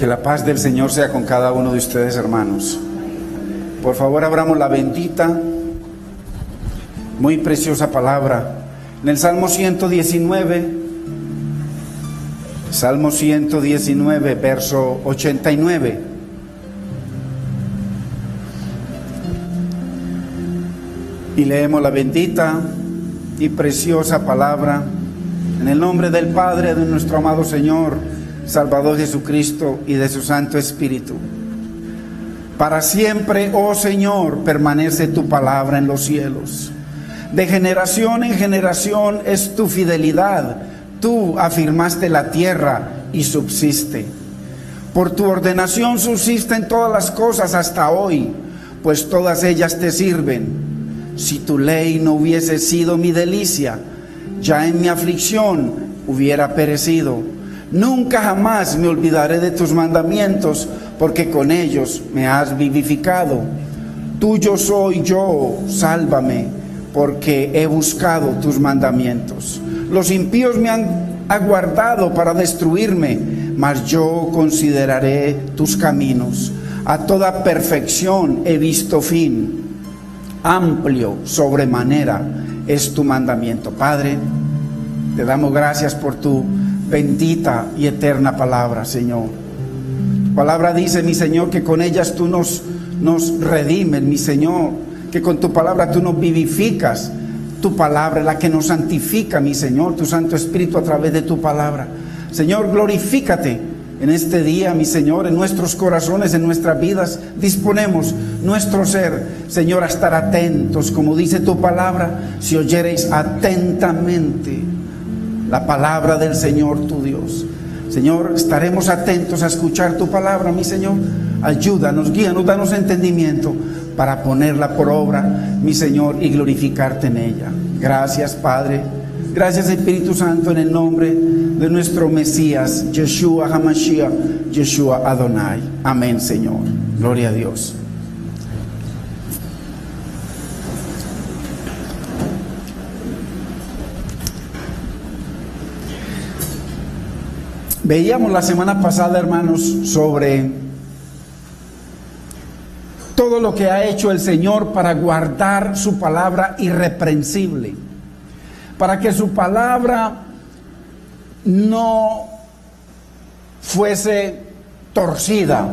Que la paz del Señor sea con cada uno de ustedes, hermanos. Por favor, abramos la bendita, muy preciosa palabra en el Salmo 119, verso 89. Y leemos la bendita y preciosa palabra en el nombre del Padre, de nuestro amado Señor, Salvador Jesucristo y de su Santo Espíritu. Para siempre, oh Señor, permanece tu palabra en los cielos. De generación en generación es tu fidelidad. Tú afirmaste la tierra y subsiste. Por tu ordenación subsisten todas las cosas hasta hoy, pues todas ellas te sirven. Si tu ley no hubiese sido mi delicia, ya en mi aflicción hubiera perecido. Nunca jamás me olvidaré de tus mandamientos, porque con ellos me has vivificado. Tuyo soy yo, sálvame, porque he buscado tus mandamientos. Los impíos me han aguardado para destruirme, mas yo consideraré tus caminos. A toda perfección he visto fin. Amplio sobremanera es tu mandamiento. Padre, te damos gracias por tu bendita y eterna palabra, Señor. Tu palabra dice, mi Señor, que con ellas tú nos redimes, mi Señor, que con tu palabra tú nos vivificas. Tu palabra es la que nos santifica, mi Señor, tu Santo Espíritu a través de tu palabra. Señor, glorifícate en este día, mi Señor, en nuestros corazones, en nuestras vidas. Disponemos nuestro ser, Señor, a estar atentos, como dice tu palabra, si oyereis atentamente la palabra del Señor tu Dios. Señor, estaremos atentos a escuchar tu palabra, mi Señor. Ayúdanos, guíanos, danos entendimiento para ponerla por obra, mi Señor, y glorificarte en ella. Gracias, Padre. Gracias, Espíritu Santo, en el nombre de nuestro Mesías, Yeshua HaMashiach, Yeshua Adonai. Amén, Señor. Gloria a Dios. Veíamos la semana pasada, hermanos, sobre todo lo que ha hecho el Señor para guardar su palabra irreprensible, para que su palabra no fuese torcida,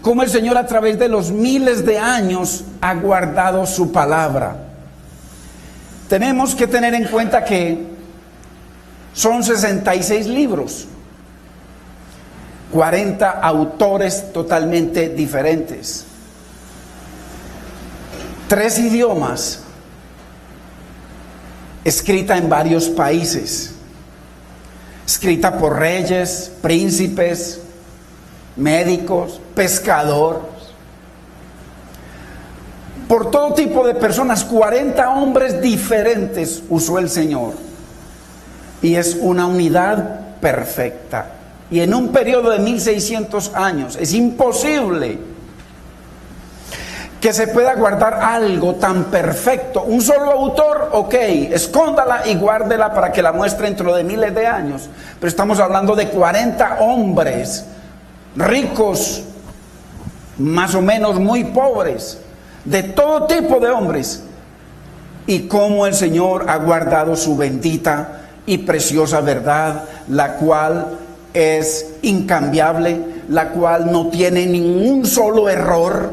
como el Señor a través de los miles de años ha guardado su palabra. Tenemos que tener en cuenta que son 66 libros, 40 autores totalmente diferentes, 3 idiomas, escrita en varios países, escrita por reyes, príncipes, médicos, pescadores, por todo tipo de personas. 40 hombres diferentes usó el Señor. Y es una unidad perfecta. Y en un periodo de 1600 años es imposible que se pueda guardar algo tan perfecto. Un solo autor, ok, escóndala y guárdela para que la muestre dentro de miles de años. Pero estamos hablando de 40 hombres ricos, más o menos muy pobres, de todo tipo de hombres. Y cómo el Señor ha guardado su bendita y preciosa verdad, la cual es incambiable, la cual no tiene ningún solo error.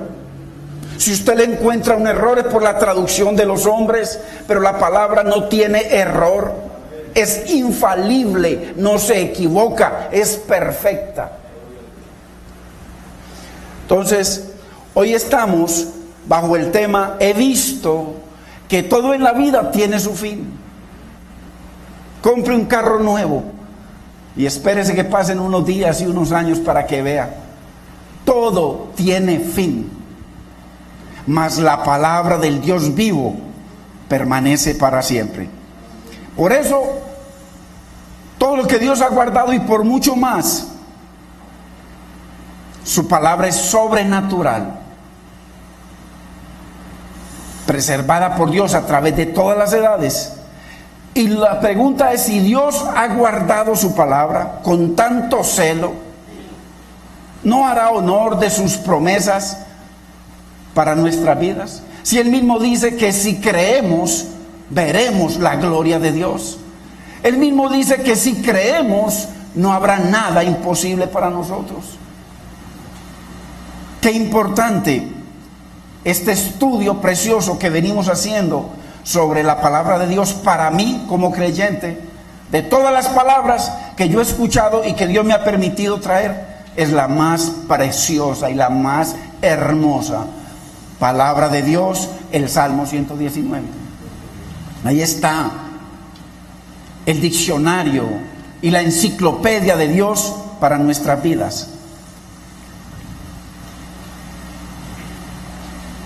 Si usted le encuentra un error es por la traducción de los hombres, pero la palabra no tiene error, es infalible, no se equivoca, es perfecta. Entonces, hoy estamos bajo el tema, he visto que todo en la vida tiene su fin. Compre un carro nuevo y espérese que pasen unos días y unos años para que vea. Todo tiene fin, mas la palabra del Dios vivo permanece para siempre. Por eso, todo lo que Dios ha guardado y por mucho más, su palabra es sobrenatural, preservada por Dios a través de todas las edades. Y la pregunta es si Dios ha guardado su palabra con tanto celo, ¿no hará honor de sus promesas para nuestras vidas? Si Él mismo dice que si creemos, veremos la gloria de Dios. Él mismo dice que si creemos, no habrá nada imposible para nosotros. Qué importante este estudio precioso que venimos haciendo sobre la palabra de Dios para mí como creyente. De todas las palabras que yo he escuchado y que Dios me ha permitido traer, es la más preciosa y la más hermosa palabra de Dios, el Salmo 119. Ahí está el diccionario y la enciclopedia de Dios para nuestras vidas.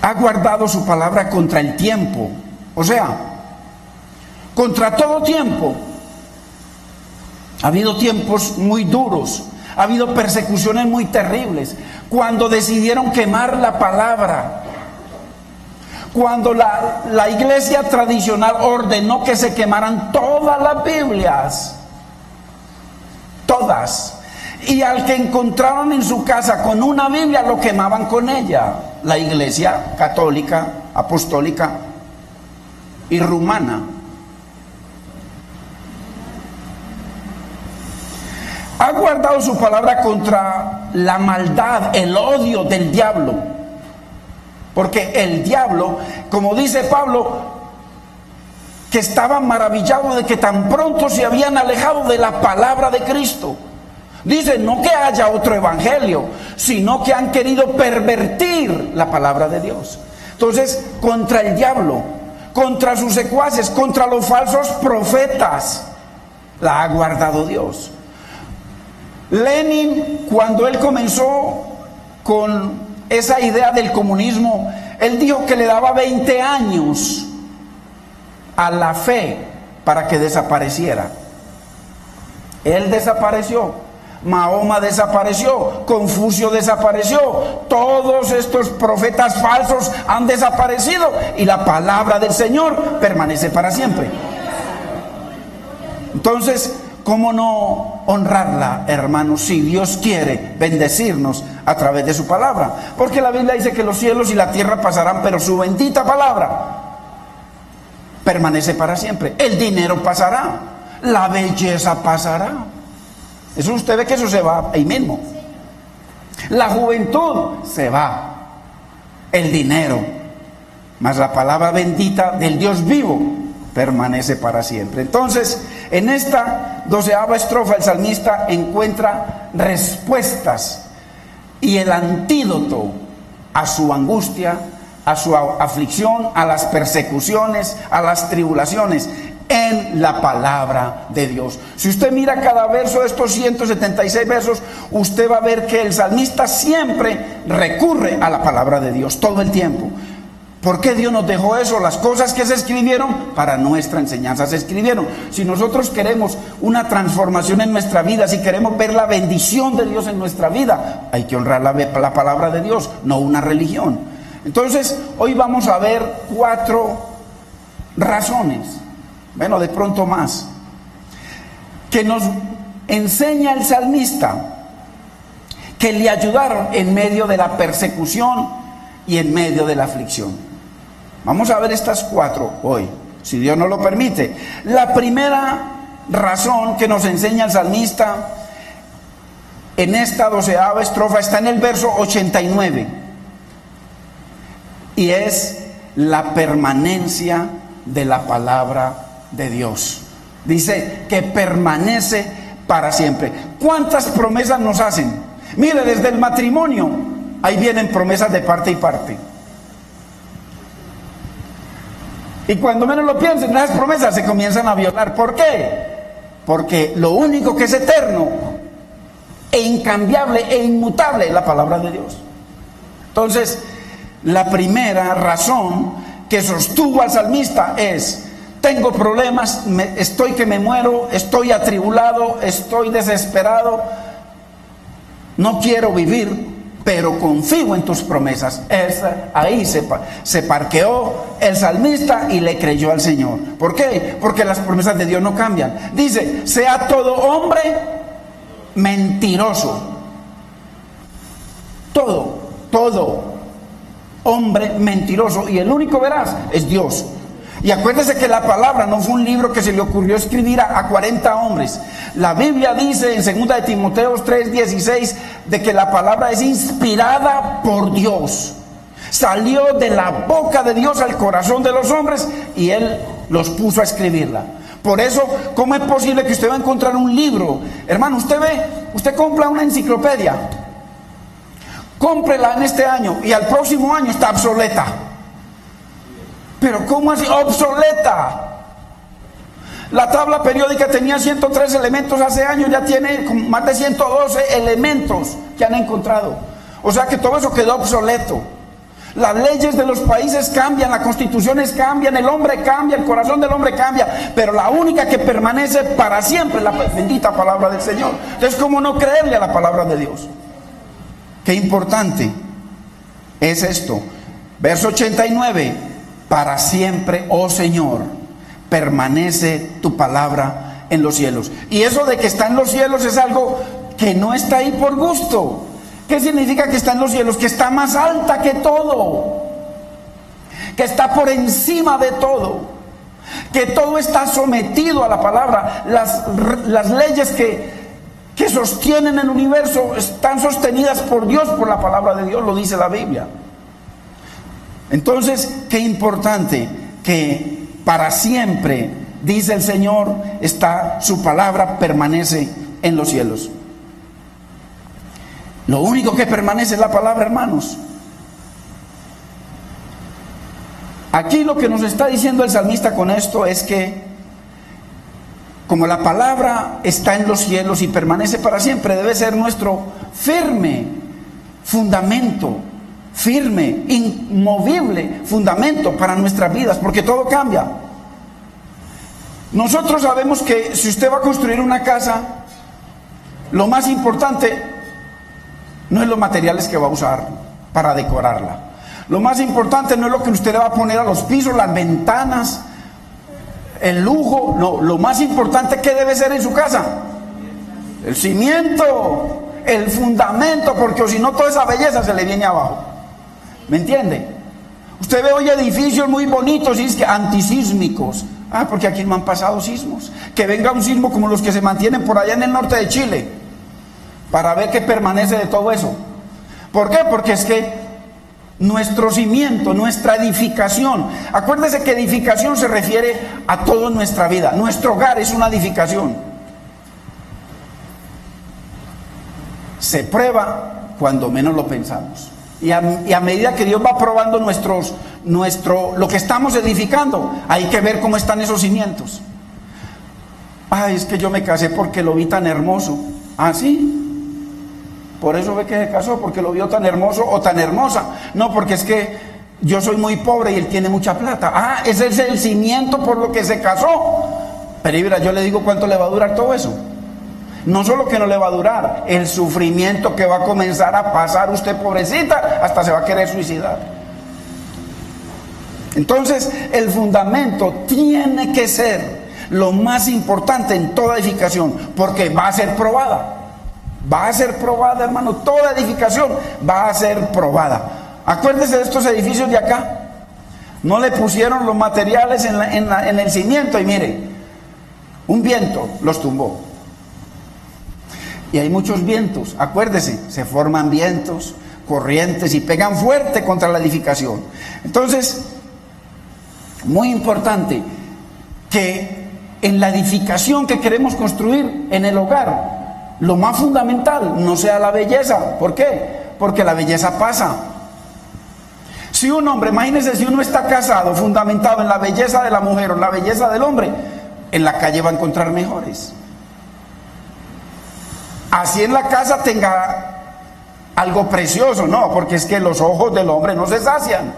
Ha guardado su palabra contra el tiempo, o sea, contra todo tiempo. Ha habido tiempos muy duros, ha habido persecuciones muy terribles, cuando decidieron quemar la palabra, cuando la iglesia tradicional ordenó que se quemaran todas las Biblias, todas, y al que encontraron en su casa con una Biblia lo quemaban con ella. La iglesia católica, apostólica y rumana. Ha guardado su palabra contra la maldad, el odio del diablo. Porque el diablo, como dice Pablo, que estaba maravillado de que tan pronto se habían alejado de la palabra de Cristo. Dice, no que haya otro evangelio, sino que han querido pervertir la palabra de Dios. Entonces, contra el diablo, contra sus secuaces, contra los falsos profetas, la ha guardado Dios. Lenin, cuando él comenzó con esa idea del comunismo, él dijo que le daba 20 años a la fe para que desapareciera. Él desapareció. Mahoma desapareció, Confucio desapareció, todos estos profetas falsos han desaparecido y la palabra del Señor permanece para siempre. Entonces, ¿cómo no honrarla, hermanos, si Dios quiere bendecirnos a través de su palabra? Porque la Biblia dice que los cielos y la tierra pasarán, pero su bendita palabra permanece para siempre. El dinero pasará, la belleza pasará. Eso usted ve que eso se va ahí mismo. La juventud se va, el dinero, mas la palabra bendita del Dios vivo permanece para siempre. Entonces, en esta 12ª estrofa el salmista encuentra respuestas y el antídoto a su angustia, a su aflicción, a las persecuciones, a las tribulaciones, en la palabra de Dios. Si usted mira cada verso de estos 176 versos, usted va a ver que el salmista siempre recurre a la palabra de Dios todo el tiempo. ¿Por qué Dios nos dejó eso? Las cosas que se escribieron para nuestra enseñanza se escribieron. Si nosotros queremos una transformación en nuestra vida, si queremos ver la bendición de Dios en nuestra vida, hay que honrar la palabra de Dios, no una religión. Entonces, hoy vamos a ver 4 razones, bueno, de pronto más, que nos enseña el salmista, que le ayudaron en medio de la persecución y en medio de la aflicción. Vamos a ver estas 4 hoy, si Dios nos lo permite. La primera razón que nos enseña el salmista en esta 12ª estrofa está en el verso 89, y es la permanencia de la palabra de Dios. Dice que permanece para siempre. ¿Cuántas promesas nos hacen? Mire, desde el matrimonio ahí vienen promesas de parte y parte, y cuando menos lo piensen, esas promesas se comienzan a violar. ¿Por qué? Porque lo único que es eterno e incambiable e inmutable es la palabra de Dios. Entonces, la primera razón que sostuvo al salmista es: tengo problemas, estoy que me muero, estoy atribulado, estoy desesperado, no quiero vivir, pero confío en tus promesas. Ahí se parqueó el salmista y le creyó al Señor. ¿Por qué? Porque las promesas de Dios no cambian. Dice, sea todo hombre mentiroso. hombre mentiroso, y el único veraz es Dios. Y acuérdese que la palabra no fue un libro que se le ocurrió escribir a 40 hombres. La Biblia dice en 2 de Timoteo 3:16 de que la palabra es inspirada por Dios. Salió de la boca de Dios al corazón de los hombres y Él los puso a escribirla. Por eso, ¿cómo es posible que usted va a encontrar un libro? Hermano, usted compra una enciclopedia, cómprela en este año y al próximo año está obsoleta. Pero ¿cómo así? Obsoleta. La tabla periódica tenía 103 elementos hace años, ya tiene más de 112 elementos que han encontrado. O sea que todo eso quedó obsoleto. Las leyes de los países cambian, las constituciones cambian, el hombre cambia, el corazón del hombre cambia, pero la única que permanece para siempre es la bendita palabra del Señor. Entonces, ¿cómo no creerle a la palabra de Dios? Qué importante es esto. Verso 89: para siempre, oh Señor, permanece tu palabra en los cielos. Y eso de que está en los cielos es algo que no está ahí por gusto. ¿Qué significa que está en los cielos? Que está más alta que todo, que está por encima de todo, que todo está sometido a la palabra. Las leyes que sostienen el universo están sostenidas por Dios, por la palabra de Dios, lo dice la Biblia. Entonces, qué importante que para siempre, dice el Señor, está su palabra, permanece en los cielos. Lo único que permanece es la palabra, hermanos. Aquí lo que nos está diciendo el salmista con esto es que, como la palabra está en los cielos y permanece para siempre, debe ser nuestro firme fundamento, firme, inmovible fundamento para nuestras vidas, porque todo cambia. Nosotros sabemos que si usted va a construir una casa, lo más importante no es los materiales que va a usar para decorarla. Lo más importante no es lo que usted le va a poner a los pisos, las ventanas, el lujo. No, lo más importante que debe ser en su casa: el cimiento, el fundamento, porque si no toda esa belleza se le viene abajo. ¿Me entiende? Usted ve hoy edificios muy bonitos y es que antisísmicos. Porque aquí no han pasado sismos. Que venga un sismo como los que se mantienen por allá en el norte de Chile, para ver qué permanece de todo eso. ¿Por qué? Porque es que nuestro cimiento, nuestra edificación, acuérdese que edificación se refiere a toda nuestra vida. Nuestro hogar es una edificación. Se prueba cuando menos lo pensamos. Y a medida que Dios va probando lo que estamos edificando, hay que ver cómo están esos cimientos. Es que yo me casé porque lo vi tan hermoso. ¿Sí? Por eso ve que se casó, porque lo vio tan hermoso o tan hermosa. No, porque es que yo soy muy pobre y él tiene mucha plata. Ese es el cimiento por lo que se casó. Pero mira, yo le digo cuánto le va a durar todo eso. No solo que no le va a durar, el sufrimiento que va a comenzar a pasar usted, pobrecita, hasta se va a querer suicidar. Entonces, el fundamento tiene que ser lo más importante en toda edificación, porque va a ser probada. Va a ser probada, hermano. Toda edificación va a ser probada. Acuérdese de estos edificios de acá. No le pusieron los materiales en el cimiento y mire, un viento los tumbó. Y hay muchos vientos, acuérdese, se forman vientos, corrientes y pegan fuerte contra la edificación. Entonces, muy importante que en la edificación que queremos construir en el hogar, lo más fundamental no sea la belleza. ¿Por qué? Porque la belleza pasa. Si un hombre, imagínense, si uno está casado, fundamentado en la belleza de la mujer o en la belleza del hombre, en la calle va a encontrar mejores. Así en la casa tenga algo precioso, no, porque es que los ojos del hombre no se sacian.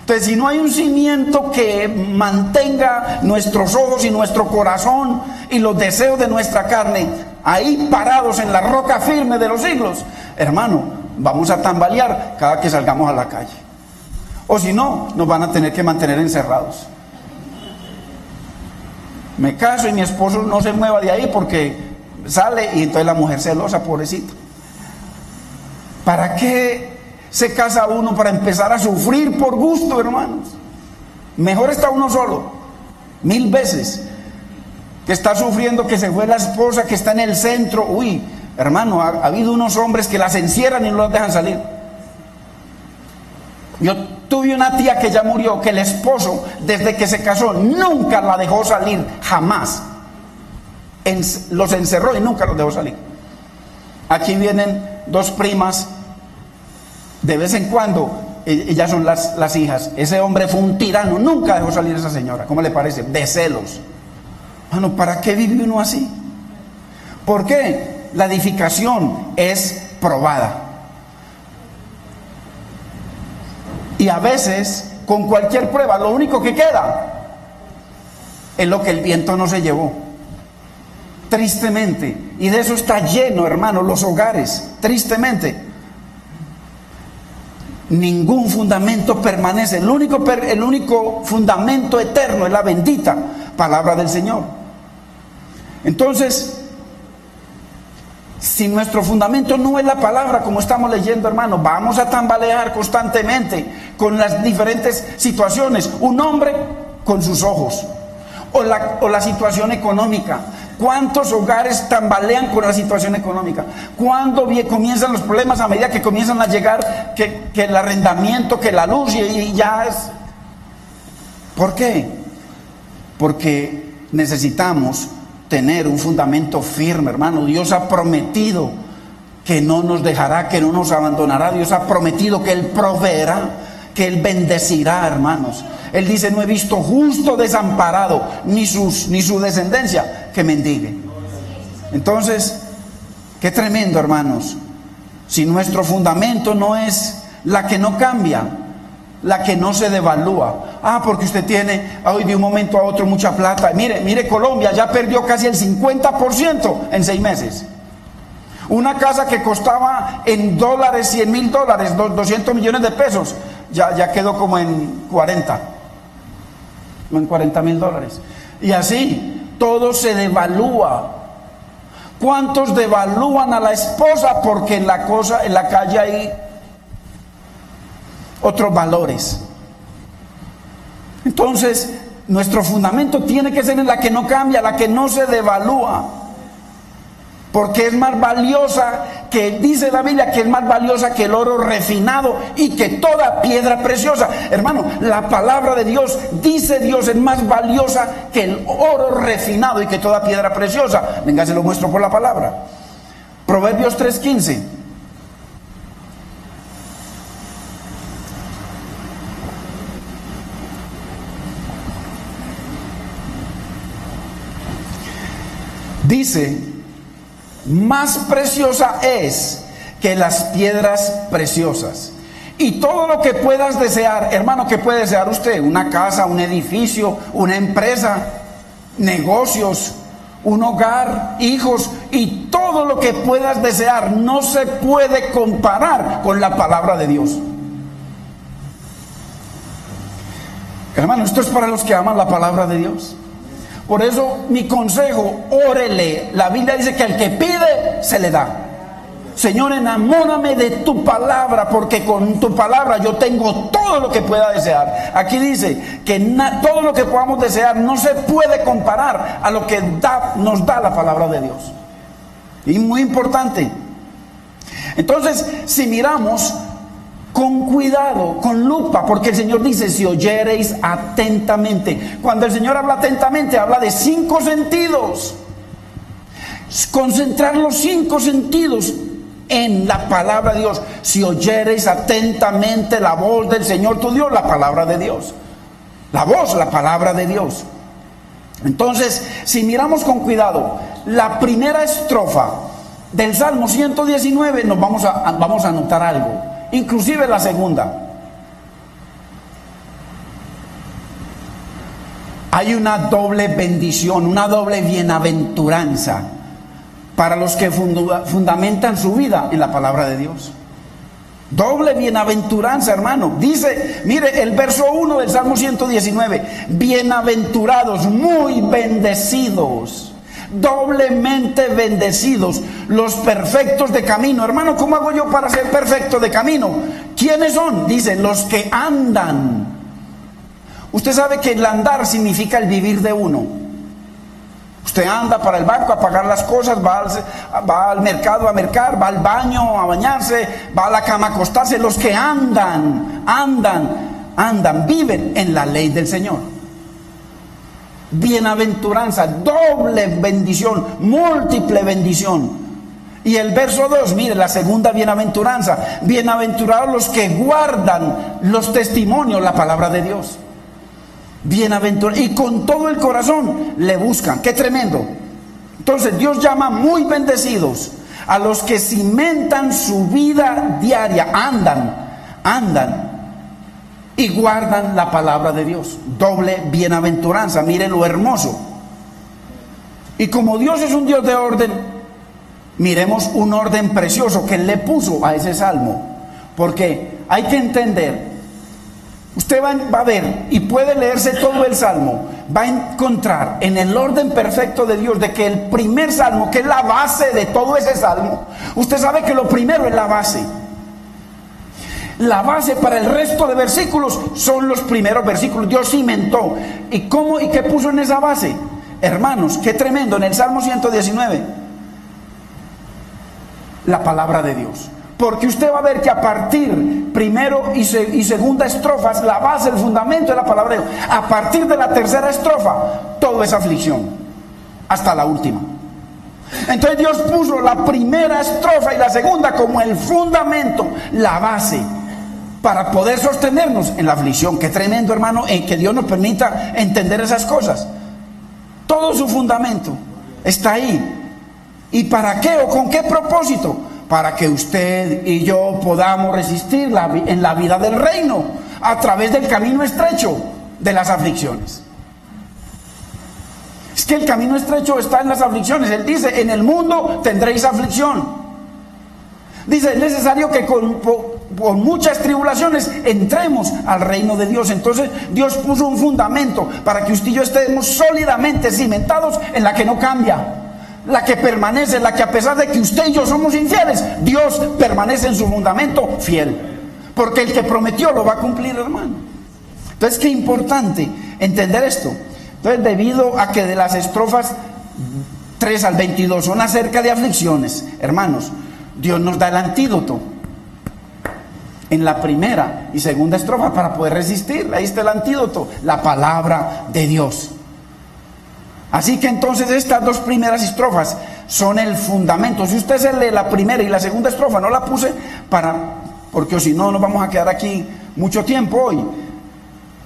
Entonces, si no hay un cimiento que mantenga nuestros ojos y nuestro corazón y los deseos de nuestra carne ahí parados en la roca firme de los siglos, hermano, vamos a tambalear cada que salgamos a la calle. O si no, nos van a tener que mantener encerrados. Me caso y mi esposo no se mueva de ahí porque sale y entonces la mujer celosa, pobrecita. ¿Para qué se casa uno para empezar a sufrir por gusto, hermanos. Mejor está uno solo, 1000 veces, que está sufriendo que se fue la esposa, que está en el centro. Uy, hermano, ha habido unos hombres que las encierran y no las dejan salir. Yo tuve una tía que ya murió, que el esposo, desde que se casó, nunca la dejó salir, jamás. Los encerró y nunca los dejó salir. Aquí vienen 2 primas, de vez en cuando, ellas son las hijas. Ese hombre fue un tirano, nunca dejó salir a esa señora. ¿Cómo le parece? De celos. Bueno, ¿para qué vive uno así? ¿Por qué? La edificación es probada. Y a veces, con cualquier prueba, lo único que queda es lo que el viento no se llevó. Tristemente. Y de eso está lleno, hermano, los hogares. Tristemente. Ningún fundamento permanece. El único fundamento eterno es la bendita palabra del Señor. Entonces, si nuestro fundamento no es la palabra, como estamos leyendo, hermano, vamos a tambalear constantemente con las diferentes situaciones. Un hombre con sus ojos, o la situación económica. ¿Cuántos hogares tambalean con la situación económica? ¿Cuándo comienzan los problemas a medida que comienzan a llegar que el arrendamiento, que la luz y ya es? ¿Por qué? Porque necesitamos tener un fundamento firme, hermano. Dios ha prometido que no nos dejará, que no nos abandonará. Dios ha prometido que Él proveerá, que Él bendecirá, hermanos. Él dice: no he visto justo desamparado, ni su descendencia que mendigue. Entonces, qué tremendo, hermanos. Si nuestro fundamento no es la que no cambia, la que no se devalúa. Porque usted tiene hoy de un momento a otro mucha plata. Mire, Colombia ya perdió casi el 50% en 6 meses. Una casa que costaba en dólares, $100,000, 200 millones de pesos, ya quedó como en 40,000 dólares. Y así, todo se devalúa. ¿Cuántos devalúan a la esposa porque en la calle hay otros valores? Entonces, nuestro fundamento tiene que ser en la que no cambia, la que no se devalúa, porque es más valiosa, que dice la Biblia que es más valiosa que el oro refinado y que toda piedra preciosa. Hermano, la palabra de Dios, dice Dios, es más valiosa que el oro refinado y que toda piedra preciosa. Venga, se lo muestro por la palabra. Proverbios 3:15. Dice: más preciosa es que las piedras preciosas. Y todo lo que puedas desear, hermano, ¿qué puede desear usted? Una casa, un edificio, una empresa, negocios, un hogar, hijos, y todo lo que puedas desear no se puede comparar con la palabra de Dios. Hermano, esto es para los que aman la palabra de Dios. Por eso mi consejo: órele. La Biblia dice que al que pide se le da. Señor, enamórame de tu palabra, porque con tu palabra yo tengo todo lo que pueda desear. Aquí dice que todo lo que podamos desear no se puede comparar a lo que nos da la palabra de Dios. Y muy importante. Entonces, si miramos con cuidado, con lupa, porque el Señor dice: si oyereis atentamente. Cuando el Señor habla atentamente, habla de 5 sentidos. Concentrar los 5 sentidos en la palabra de Dios. Si oyereis atentamente la voz del Señor tu Dios, la palabra de Dios. La voz, la palabra de Dios. Entonces, si miramos con cuidado la primera estrofa del Salmo 119, nos vamos a notar algo. Inclusive la segunda. Hay una doble bendición, una doble bienaventuranza para los que fundamentan su vida en la palabra de Dios. Doble bienaventuranza, hermano. Dice, mire el verso 1 del Salmo 119: bienaventurados, muy bendecidos doblemente bendecidos, los perfectos de camino. Hermano, ¿cómo hago yo para ser perfecto de camino? ¿Quiénes son? Dice, los que andan. Usted sabe que el andar significa el vivir de uno. Usted anda para el banco a pagar las cosas, va al mercado a mercar, va al baño a bañarse, va a la cama a acostarse. Los que andan, viven en la ley del Señor. Bienaventuranza, doble bendición, múltiple bendición. Y el verso 2, mire, la segunda bienaventuranza. Bienaventurados los que guardan los testimonios, la palabra de Dios. Bienaventurados, y con todo el corazón le buscan. ¡Qué tremendo! Entonces Dios llama muy bendecidos a los que cimentan su vida diaria, andan y guardan la palabra de Dios. Doble bienaventuranza, mire lo hermoso. Y como Dios es un Dios de orden, miremos un orden precioso que Él le puso a ese salmo. Porque hay que entender, usted va a ver y puede leerse todo el salmo, va a encontrar en el orden perfecto de Dios de que el primer salmo, que es la base de todo ese salmo, usted sabe que lo primero es la base. La base para el resto de versículos son los primeros versículos. Dios cimentó. ¿Y cómo y qué puso en esa base? Hermanos, qué tremendo. En el Salmo 119, la palabra de Dios. Porque usted va a ver que a partir primero y segunda estrofas, la base, el fundamento de la palabra de Dios. A partir de la tercera estrofa, todo es aflicción, hasta la última. Entonces Dios puso la primera estrofa y la segunda como el fundamento, la base, para poder sostenernos en la aflicción. Qué tremendo, hermano, que Dios nos permita entender esas cosas. Todo su fundamento está ahí. ¿Y para qué o con qué propósito? Para que usted y yo podamos resistir en la vida del reino a través del camino estrecho de las aflicciones. Es que el camino estrecho está en las aflicciones. Él dice, en el mundo tendréis aflicción. Dice, es necesario que con muchas tribulaciones entremos al reino de Dios. Entonces Dios puso un fundamento para que usted y yo estemos sólidamente cimentados en la que no cambia, la que permanece, la que a pesar de que usted y yo somos infieles, Dios permanece en su fundamento fiel, porque el que prometió lo va a cumplir, hermano. Entonces qué importante entender esto. Entonces, debido a que de las estrofas 3 al 22 son acerca de aflicciones, hermanos, Dios nos da el antídoto en la primera y segunda estrofa para poder resistir. Ahí está el antídoto, la palabra de Dios. Así que entonces estas dos primeras estrofas son el fundamento. Si usted se lee la primera y la segunda estrofa, no la puse porque si no nos vamos a quedar aquí mucho tiempo hoy,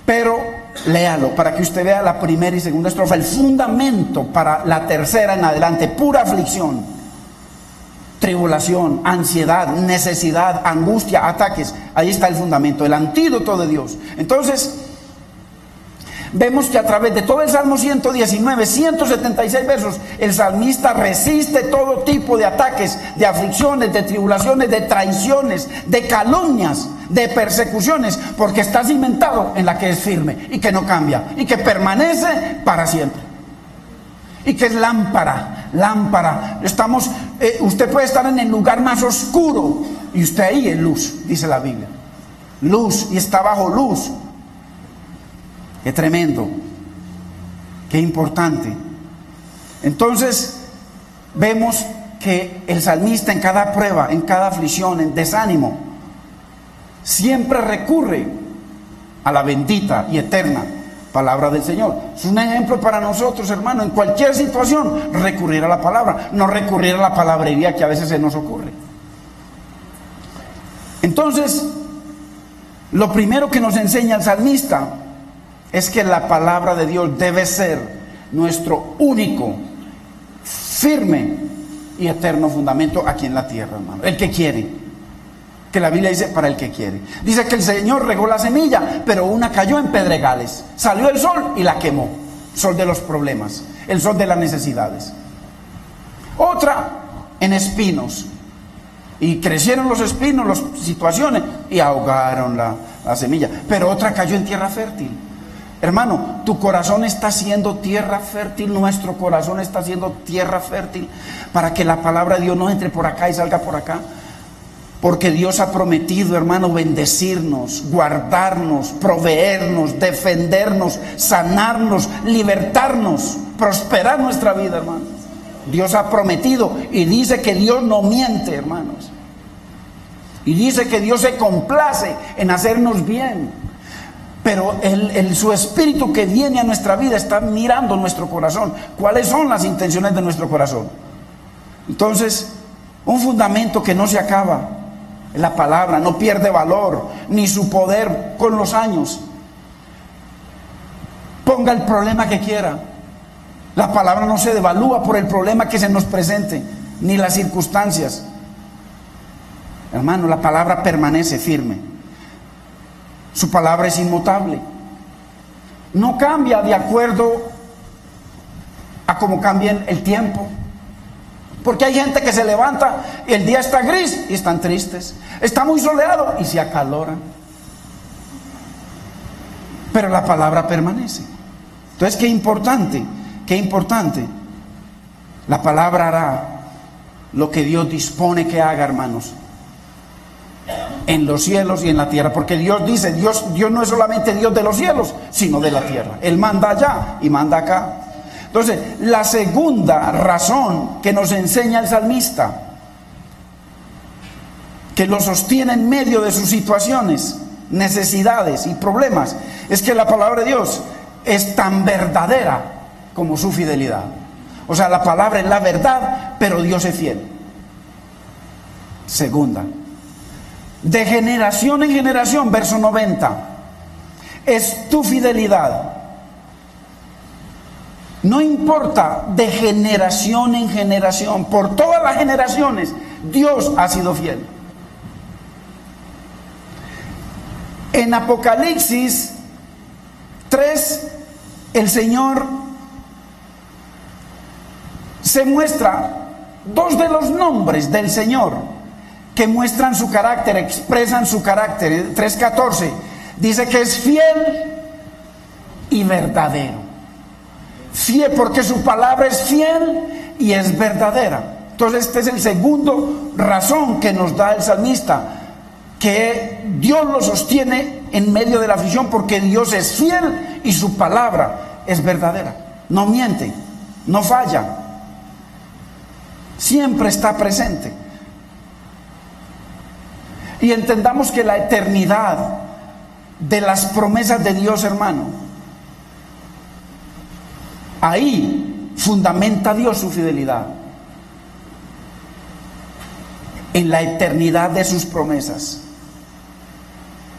pero léalo para que usted vea la primera y segunda estrofa, el fundamento para la tercera en adelante. Pura aflicción, tribulación, ansiedad, necesidad, angustia, ataques. Ahí está el fundamento, el antídoto de Dios. Entonces vemos que a través de todo el Salmo 119, 176 versos, el salmista resiste todo tipo de ataques, de aflicciones, de tribulaciones, de traiciones, de calumnias, de persecuciones, porque está cimentado en la que es firme y que no cambia y que permanece para siempre. Y que es lámpara. Usted puede estar en el lugar más oscuro y usted ahí es luz, dice la Biblia. Luz, y está bajo luz. Qué tremendo, qué importante. Entonces vemos que el salmista en cada prueba, en cada aflicción, en desánimo, siempre recurre a la bendita y eterna palabra del Señor. Es un ejemplo para nosotros, hermano, en cualquier situación recurrir a la palabra, no recurrir a la palabrería que a veces se nos ocurre. Entonces, lo primero que nos enseña el salmista es que la palabra de Dios debe ser nuestro único, firme y eterno fundamento aquí en la tierra, hermano. El que quiere, que la Biblia dice para el que quiere. Dice que el Señor regó la semilla, pero una cayó en pedregales. Salió el sol y la quemó. Sol de los problemas, el sol de las necesidades. Otra en espinos. Y crecieron los espinos, las situaciones, y ahogaron la semilla. Pero otra cayó en tierra fértil. Hermano, tu corazón está siendo tierra fértil, nuestro corazón está siendo tierra fértil para que la palabra de Dios no entre por acá y salga por acá. Porque Dios ha prometido, hermano, bendecirnos, guardarnos, proveernos, defendernos, sanarnos, libertarnos, prosperar nuestra vida, hermanos. Dios ha prometido y dice que Dios no miente, hermanos. Y dice que Dios se complace en hacernos bien. Pero su espíritu que viene a nuestra vida está mirando nuestro corazón. ¿Cuáles son las intenciones de nuestro corazón? Entonces, un fundamento que no se acaba. La palabra no pierde valor ni su poder con los años. Ponga el problema que quiera. La palabra no se devalúa por el problema que se nos presente, ni las circunstancias. Hermano, la palabra permanece firme. Su palabra es inmutable. No cambia de acuerdo a cómo cambia el tiempo. Porque hay gente que se levanta y el día está gris y están tristes. Está muy soleado y se acaloran. Pero la palabra permanece. Entonces, qué importante, qué importante. La palabra hará lo que Dios dispone que haga, hermanos. En los cielos y en la tierra. Porque Dios dice, Dios no es solamente Dios de los cielos, sino de la tierra. Él manda allá y manda acá. Entonces, la segunda razón que nos enseña el salmista, que lo sostiene en medio de sus situaciones, necesidades y problemas, es que la palabra de Dios es tan verdadera como su fidelidad. O sea, la palabra es la verdad, pero Dios es fiel. Segunda, de generación en generación, verso 90, es tu fidelidad. No importa, de generación en generación, por todas las generaciones, Dios ha sido fiel. En Apocalipsis 3, el Señor se muestra dos de los nombres del Señor que muestran su carácter, expresan su carácter. 3:14 dice que es fiel y verdadero. Fiel porque su palabra es fiel y es verdadera. Entonces este es el segundo razón que nos da el salmista, que Dios lo sostiene en medio de la aflicción, porque Dios es fiel y su palabra es verdadera. No miente, no falla, siempre está presente. Y entendamos que la eternidad de las promesas de Dios, hermano, ahí fundamenta Dios su fidelidad, en la eternidad de sus promesas.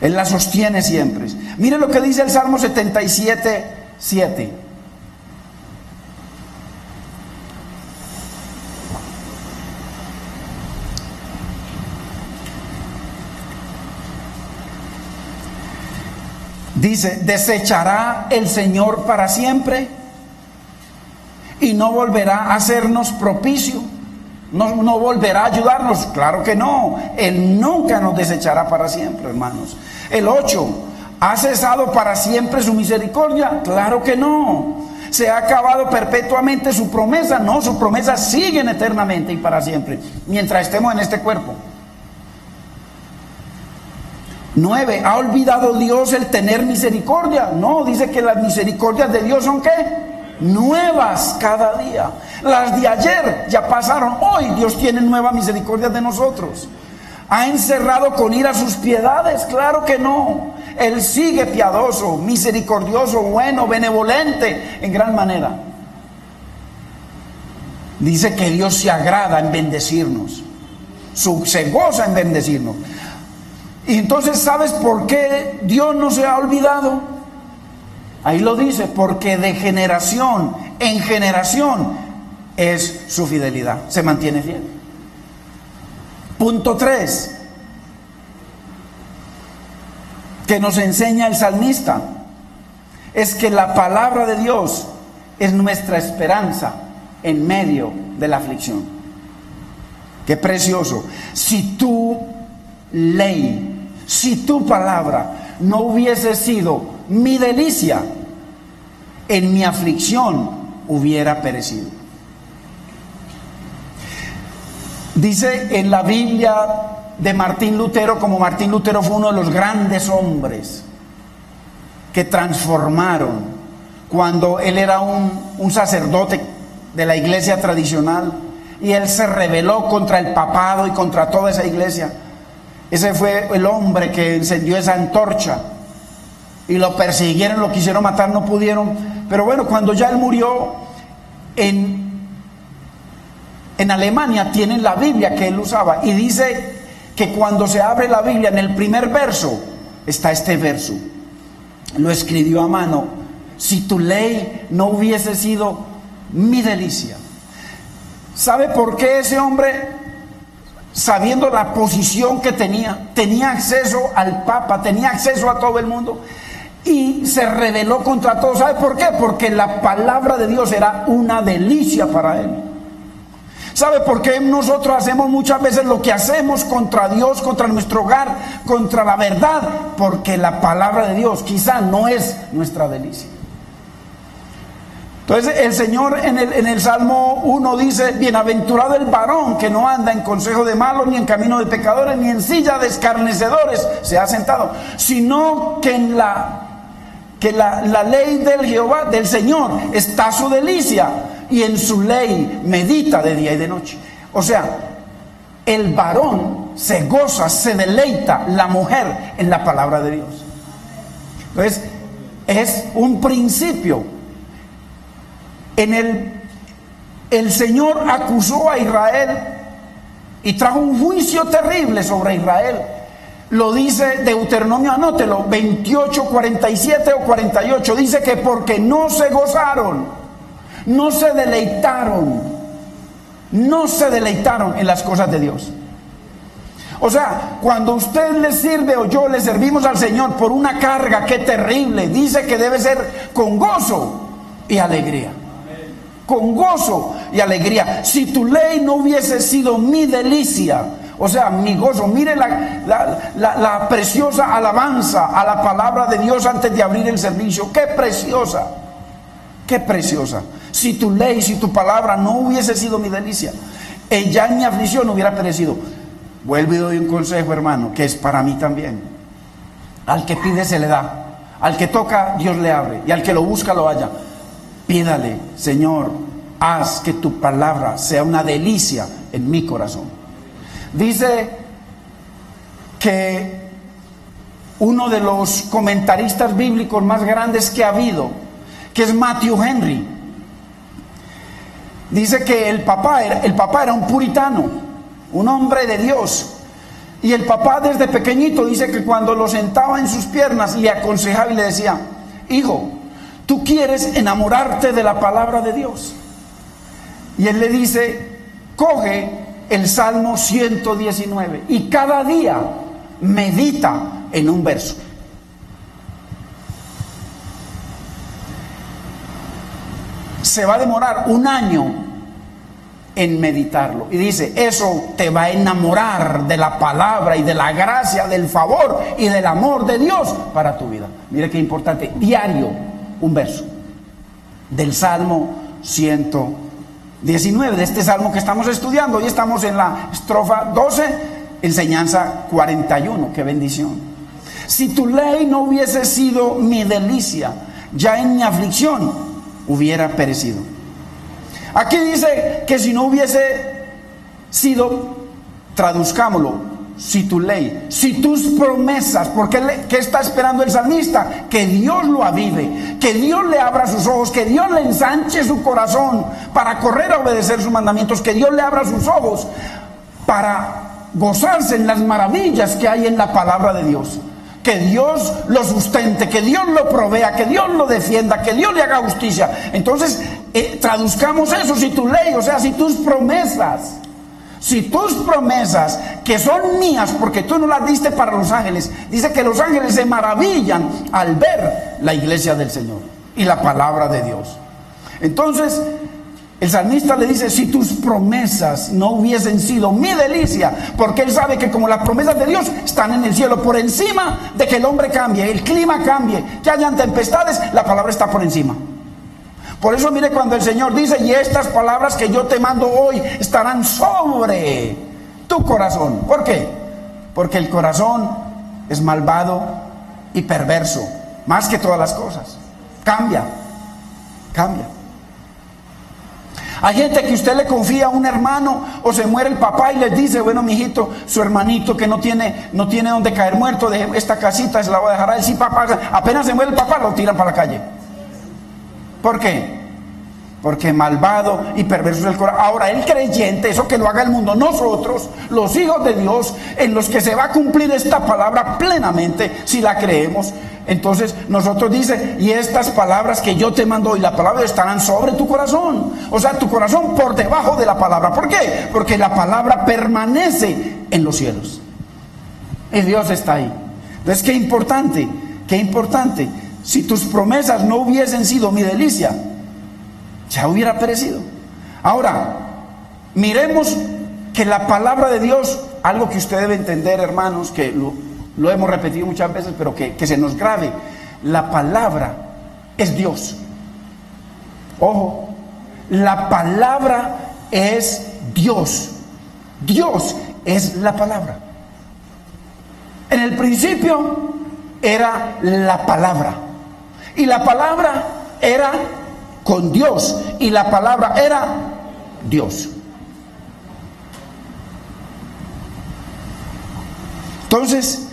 Él la sostiene siempre. Mire lo que dice el Salmo 77:7. Dice, ¿desechará el Señor para siempre y no volverá a hacernos propicio? ¿No volverá a ayudarnos? Claro que no. Él nunca nos desechará para siempre, hermanos. El 8, ¿ha cesado para siempre su misericordia? Claro que no. ¿Se ha acabado perpetuamente su promesa? No, sus promesas siguen eternamente y para siempre, mientras estemos en este cuerpo. 9, ¿ha olvidado Dios el tener misericordia? No, dice que las misericordias de Dios son ¿qué? Nuevas cada día. Las de ayer ya pasaron, hoy Dios tiene nueva misericordia de nosotros. ¿Ha encerrado con ira sus piedades? Claro que no. Él sigue piadoso, misericordioso, bueno, benevolente en gran manera. Dice que Dios se agrada en bendecirnos, se goza en bendecirnos. Y entonces, ¿sabes por qué Dios no se ha olvidado? Ahí lo dice, porque de generación en generación es su fidelidad, se mantiene fiel. Punto 3, que nos enseña el salmista, es que la palabra de Dios es nuestra esperanza en medio de la aflicción. Qué precioso. Si tu ley, si tu palabra no hubiese sido mi delicia, en mi aflicción hubiera perecido. Dice en la Biblia de Martín Lutero, como Martín Lutero fue uno de los grandes hombres que transformaron cuando él era un sacerdote de la iglesia tradicional, y él se rebeló contra el papado y contra toda esa iglesia. Ese fue el hombre que encendió esa antorcha, y lo persiguieron, lo quisieron matar, no pudieron. Pero bueno, cuando ya él murió, en Alemania tienen la Biblia que él usaba, y dice que cuando se abre la Biblia, en el primer verso está este verso. Lo escribió a mano: si tu ley no hubiese sido mi delicia. ¿Sabe por qué ese hombre, sabiendo la posición que tenía acceso al Papa, tenía acceso a todo el mundo, y se rebeló contra todo? ¿Sabe por qué? Porque la palabra de Dios era una delicia para él. ¿Sabe por qué nosotros hacemos muchas veces lo que hacemos contra Dios, contra nuestro hogar, contra la verdad? Porque la palabra de Dios quizá no es nuestra delicia. Entonces el Señor en el Salmo 1 dice: bienaventurado el varón que no anda en consejo de malos, ni en camino de pecadores, ni en silla de escarnecedores se ha sentado, sino que en la ley del Jehová, del Señor, está su delicia, y en su ley medita de día y de noche. O sea, el varón se goza, se deleita, la mujer, en la palabra de Dios. Entonces es un principio. El Señor acusó a Israel y trajo un juicio terrible sobre Israel. Lo dice Deuteronomio, anótelo, 28, 47 o 48. Dice que porque no se gozaron, no se deleitaron en las cosas de Dios. O sea, cuando usted le sirve o yo le servimos al Señor por una carga que terrible, dice que debe ser con gozo y alegría. Con gozo y alegría. Si tu ley no hubiese sido mi delicia, o sea, mi gozo. Mire la preciosa alabanza a la palabra de Dios antes de abrir el servicio. Qué preciosa, qué preciosa. Si tu ley, si tu palabra no hubiese sido mi delicia, ya en mi aflicción hubiera perecido. Vuelvo y doy un consejo, hermano, que es para mí también. Al que pide se le da, al que toca Dios le abre, y al que lo busca lo halla. Pídale: Señor, haz que tu palabra sea una delicia en mi corazón. Dice que uno de los comentaristas bíblicos más grandes que ha habido, que es Matthew Henry, dice que el papá era un puritano, un hombre de Dios. Y el papá desde pequeñito dice que cuando lo sentaba en sus piernas le aconsejaba y le decía: hijo, tú quieres enamorarte de la palabra de Dios. Y él le dice: coge el Salmo 119 y cada día medita en un verso. Se va a demorar un año en meditarlo. Y dice: eso te va a enamorar de la palabra y de la gracia, del favor y del amor de Dios para tu vida. Mire qué importante. Diario un verso del Salmo 119, de este salmo que estamos estudiando. Hoy estamos en la estrofa 12, enseñanza 41. Qué bendición. Si tu ley no hubiese sido mi delicia, ya en mi aflicción hubiera perecido. Aquí dice que si no hubiese sido, traduzcámoslo, si tu ley, si tus promesas, porque ¿qué está esperando el salmista? Que Dios lo avive, que Dios le abra sus ojos, que Dios le ensanche su corazón para correr a obedecer sus mandamientos, que Dios le abra sus ojos para gozarse en las maravillas que hay en la palabra de Dios. Que Dios lo sustente, que Dios lo provea, que Dios lo defienda, que Dios le haga justicia. Entonces, traduzcamos eso: si tu ley, o sea, si tus promesas, que son mías, porque tú no las diste para los ángeles. Dice que los ángeles se maravillan al ver la iglesia del Señor y la palabra de Dios. Entonces, el salmista le dice: si tus promesas no hubiesen sido mi delicia, porque él sabe que como las promesas de Dios están en el cielo, por encima de que el hombre cambie, el clima cambie, que hayan tempestades, la palabra está por encima. Por eso mire cuando el Señor dice, y estas palabras que yo te mando hoy estarán sobre tu corazón. ¿Por qué? Porque el corazón es malvado y perverso, más que todas las cosas. Cambia. Hay gente que usted le confía a un hermano o se muere el papá y les dice, bueno, mijito, su hermanito que no tiene donde caer muerto, de esta casita se la voy a dejar a él. Sí, papá, apenas se muere el papá lo tiran para la calle. ¿Por qué? Porque malvado y perverso es el corazón. Ahora, el creyente, eso que lo haga el mundo, nosotros, los hijos de Dios, en los que se va a cumplir esta palabra plenamente, si la creemos, entonces nosotros dice, y estas palabras que yo te mando hoy, la palabra estarán sobre tu corazón. O sea, tu corazón por debajo de la palabra. ¿Por qué? Porque la palabra permanece en los cielos. Y Dios está ahí. Entonces, qué importante. Si tus promesas no hubiesen sido mi delicia, ya hubiera perecido. Ahora, miremos que la palabra de Dios, algo que usted debe entender, hermanos, que lo hemos repetido muchas veces, pero que se nos grabe, la palabra es Dios. Ojo, la palabra es Dios. Dios es la palabra. En el principio era la palabra, y la palabra era con Dios, y la palabra era Dios. Entonces,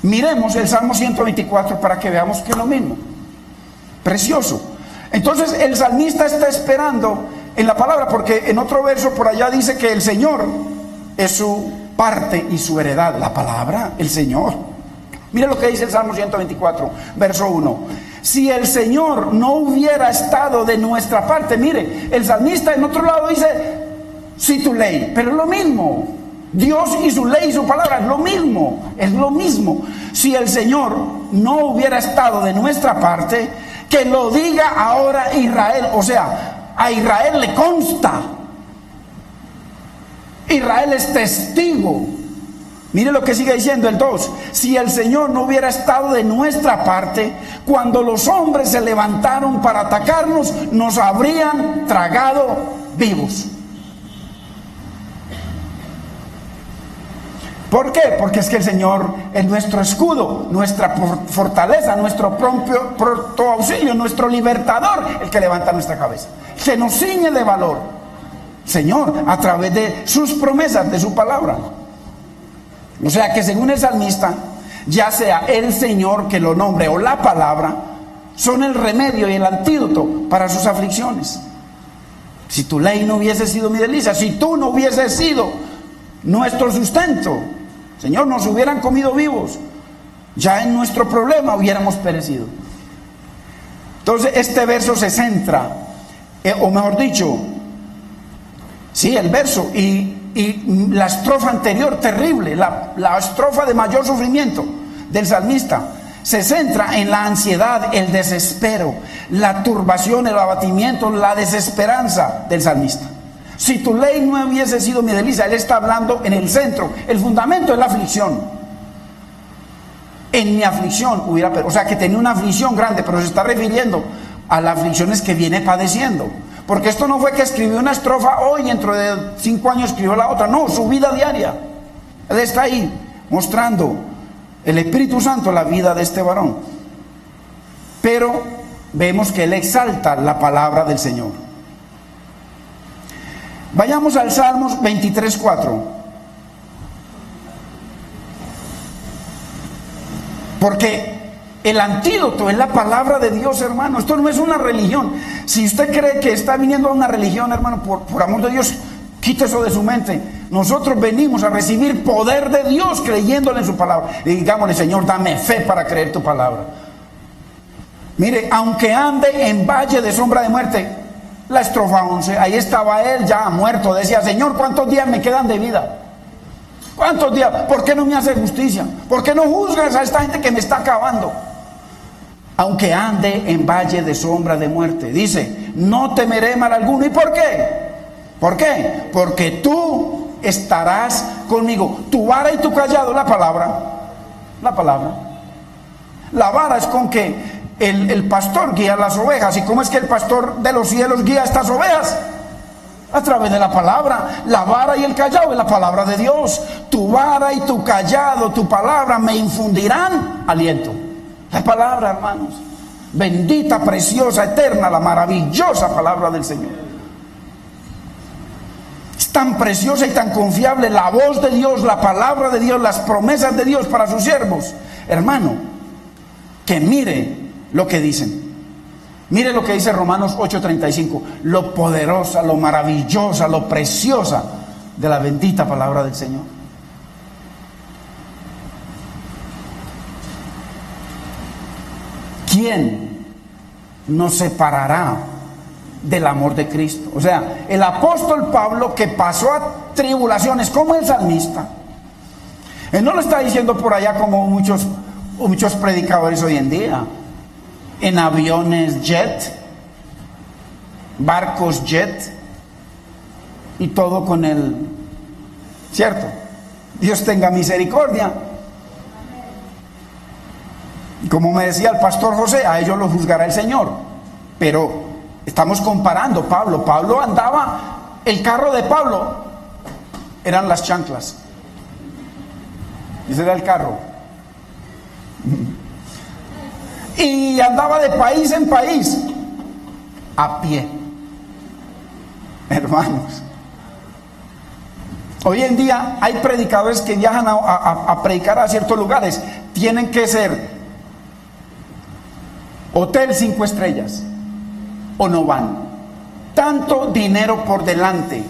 miremos el Salmo 124 para que veamos que es lo mismo. Precioso. Entonces, el salmista está esperando en la palabra, porque en otro verso por allá dice que el Señor es su parte y su heredad. La palabra, el Señor. Mire lo que dice el Salmo 124, verso 1. Si el Señor no hubiera estado de nuestra parte, mire, el salmista en otro lado dice, si tu ley, pero es lo mismo. Dios y su ley y su palabra es lo mismo. Si el Señor no hubiera estado de nuestra parte, que lo diga ahora Israel. O sea, a Israel le consta. Israel es testigo. Mire lo que sigue diciendo el 2. Si el Señor no hubiera estado de nuestra parte, cuando los hombres se levantaron para atacarnos, nos habrían tragado vivos. ¿Por qué? Porque es que el Señor es nuestro escudo, nuestra fortaleza, nuestro pronto auxilio, nuestro libertador, el que levanta nuestra cabeza, que nos ciñe de valor. Señor, a través de sus promesas, de su palabra. O sea que según el salmista, ya sea el Señor que lo nombre o la palabra, son el remedio y el antídoto para sus aflicciones. Si tu ley no hubiese sido mi delicia, si tú no hubieses sido nuestro sustento, Señor, nos hubieran comido vivos, ya en nuestro problema hubiéramos perecido. Entonces este verso se centra, o mejor dicho, sí, el verso y la estrofa anterior terrible, la estrofa de mayor sufrimiento del salmista, se centra en la ansiedad, el desespero, la turbación, el abatimiento, la desesperanza del salmista. Si tu ley no hubiese sido mi delicia, él está hablando en el centro, el fundamento es la aflicción. En mi aflicción hubiera, o sea que tenía una aflicción grande, pero se está refiriendo a las aflicciones que viene padeciendo. Porque esto no fue que escribió una estrofa hoy y dentro de 5 años escribió la otra. No, su vida diaria. Él está ahí mostrando el Espíritu Santo la vida de este varón. Pero vemos que él exalta la palabra del Señor. Vayamos al Salmos 23:4. Porque el antídoto es la palabra de Dios, hermano. Esto no es una religión. Si usted cree que está viniendo a una religión, hermano, por amor de Dios, quite eso de su mente. Nosotros venimos a recibir poder de Dios creyéndole en su palabra. Y digámosle, Señor, dame fe para creer tu palabra. Mire, aunque ande en valle de sombra de muerte, la estrofa 11, ahí estaba él ya muerto. Decía, Señor, ¿cuántos días me quedan de vida? ¿Cuántos días? ¿Por qué no me hace justicia? ¿Por qué no juzgas a esta gente que me está acabando? Aunque ande en valle de sombra de muerte, dice, no temeré mal alguno. ¿Y por qué? ¿Por qué? Porque tú estarás conmigo. Tu vara y tu callado, la palabra. La palabra. La vara es con que el pastor guía las ovejas. ¿Y cómo es que el pastor de los cielos guía estas ovejas? A través de la palabra. La vara y el callado es la palabra de Dios. Tu vara y tu callado, tu palabra me infundirán aliento. La palabra, hermanos, bendita, preciosa, eterna, la maravillosa palabra del Señor. Es tan preciosa y tan confiable la voz de Dios, la palabra de Dios, las promesas de Dios para sus siervos, hermano, que mire lo que dicen. Mire lo que dice Romanos 8:35, lo poderosa, lo maravillosa, lo preciosa de la bendita palabra del Señor. ¿Quién nos separará del amor de Cristo? O sea, el apóstol Pablo, que pasó a tribulaciones como el salmista, él no lo está diciendo por allá como muchos predicadores hoy en día, en aviones jet, barcos jet, y todo con el, ¿cierto? Dios tenga misericordia. Como me decía el pastor José, a ellos los juzgará el Señor. Pero estamos comparando. Pablo andaba, el carro de Pablo eran las chanclas. Ese era el carro. Y andaba de país en país a pie. Hermanos, hoy en día hay predicadores que viajan a predicar a ciertos lugares. Tienen que ser hotel 5 estrellas o no van. Tanto dinero por delante,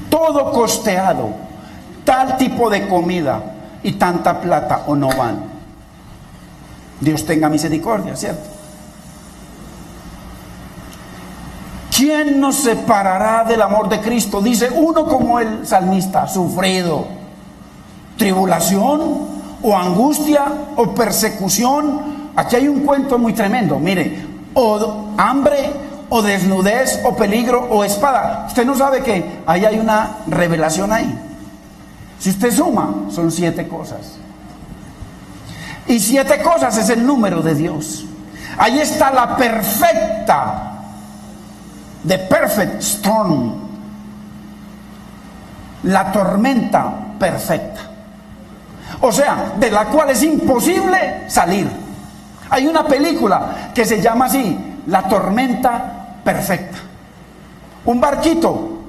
todo costeado, tal tipo de comida y tanta plata o no van. Dios tenga misericordia, ¿cierto? ¿Quién nos separará del amor de Cristo? Dice uno como el salmista, sufrido, tribulación o angustia o persecución. Aquí hay un cuento muy tremendo, mire, o hambre o desnudez o peligro o espada. Usted no sabe que ahí hay una revelación ahí. Si usted suma, son 7 cosas. Y 7 cosas es el número de Dios. Ahí está la perfecta, the perfect storm, la tormenta perfecta. O sea, de la cual es imposible salir. Hay una película que se llama así, La tormenta perfecta. Un barquito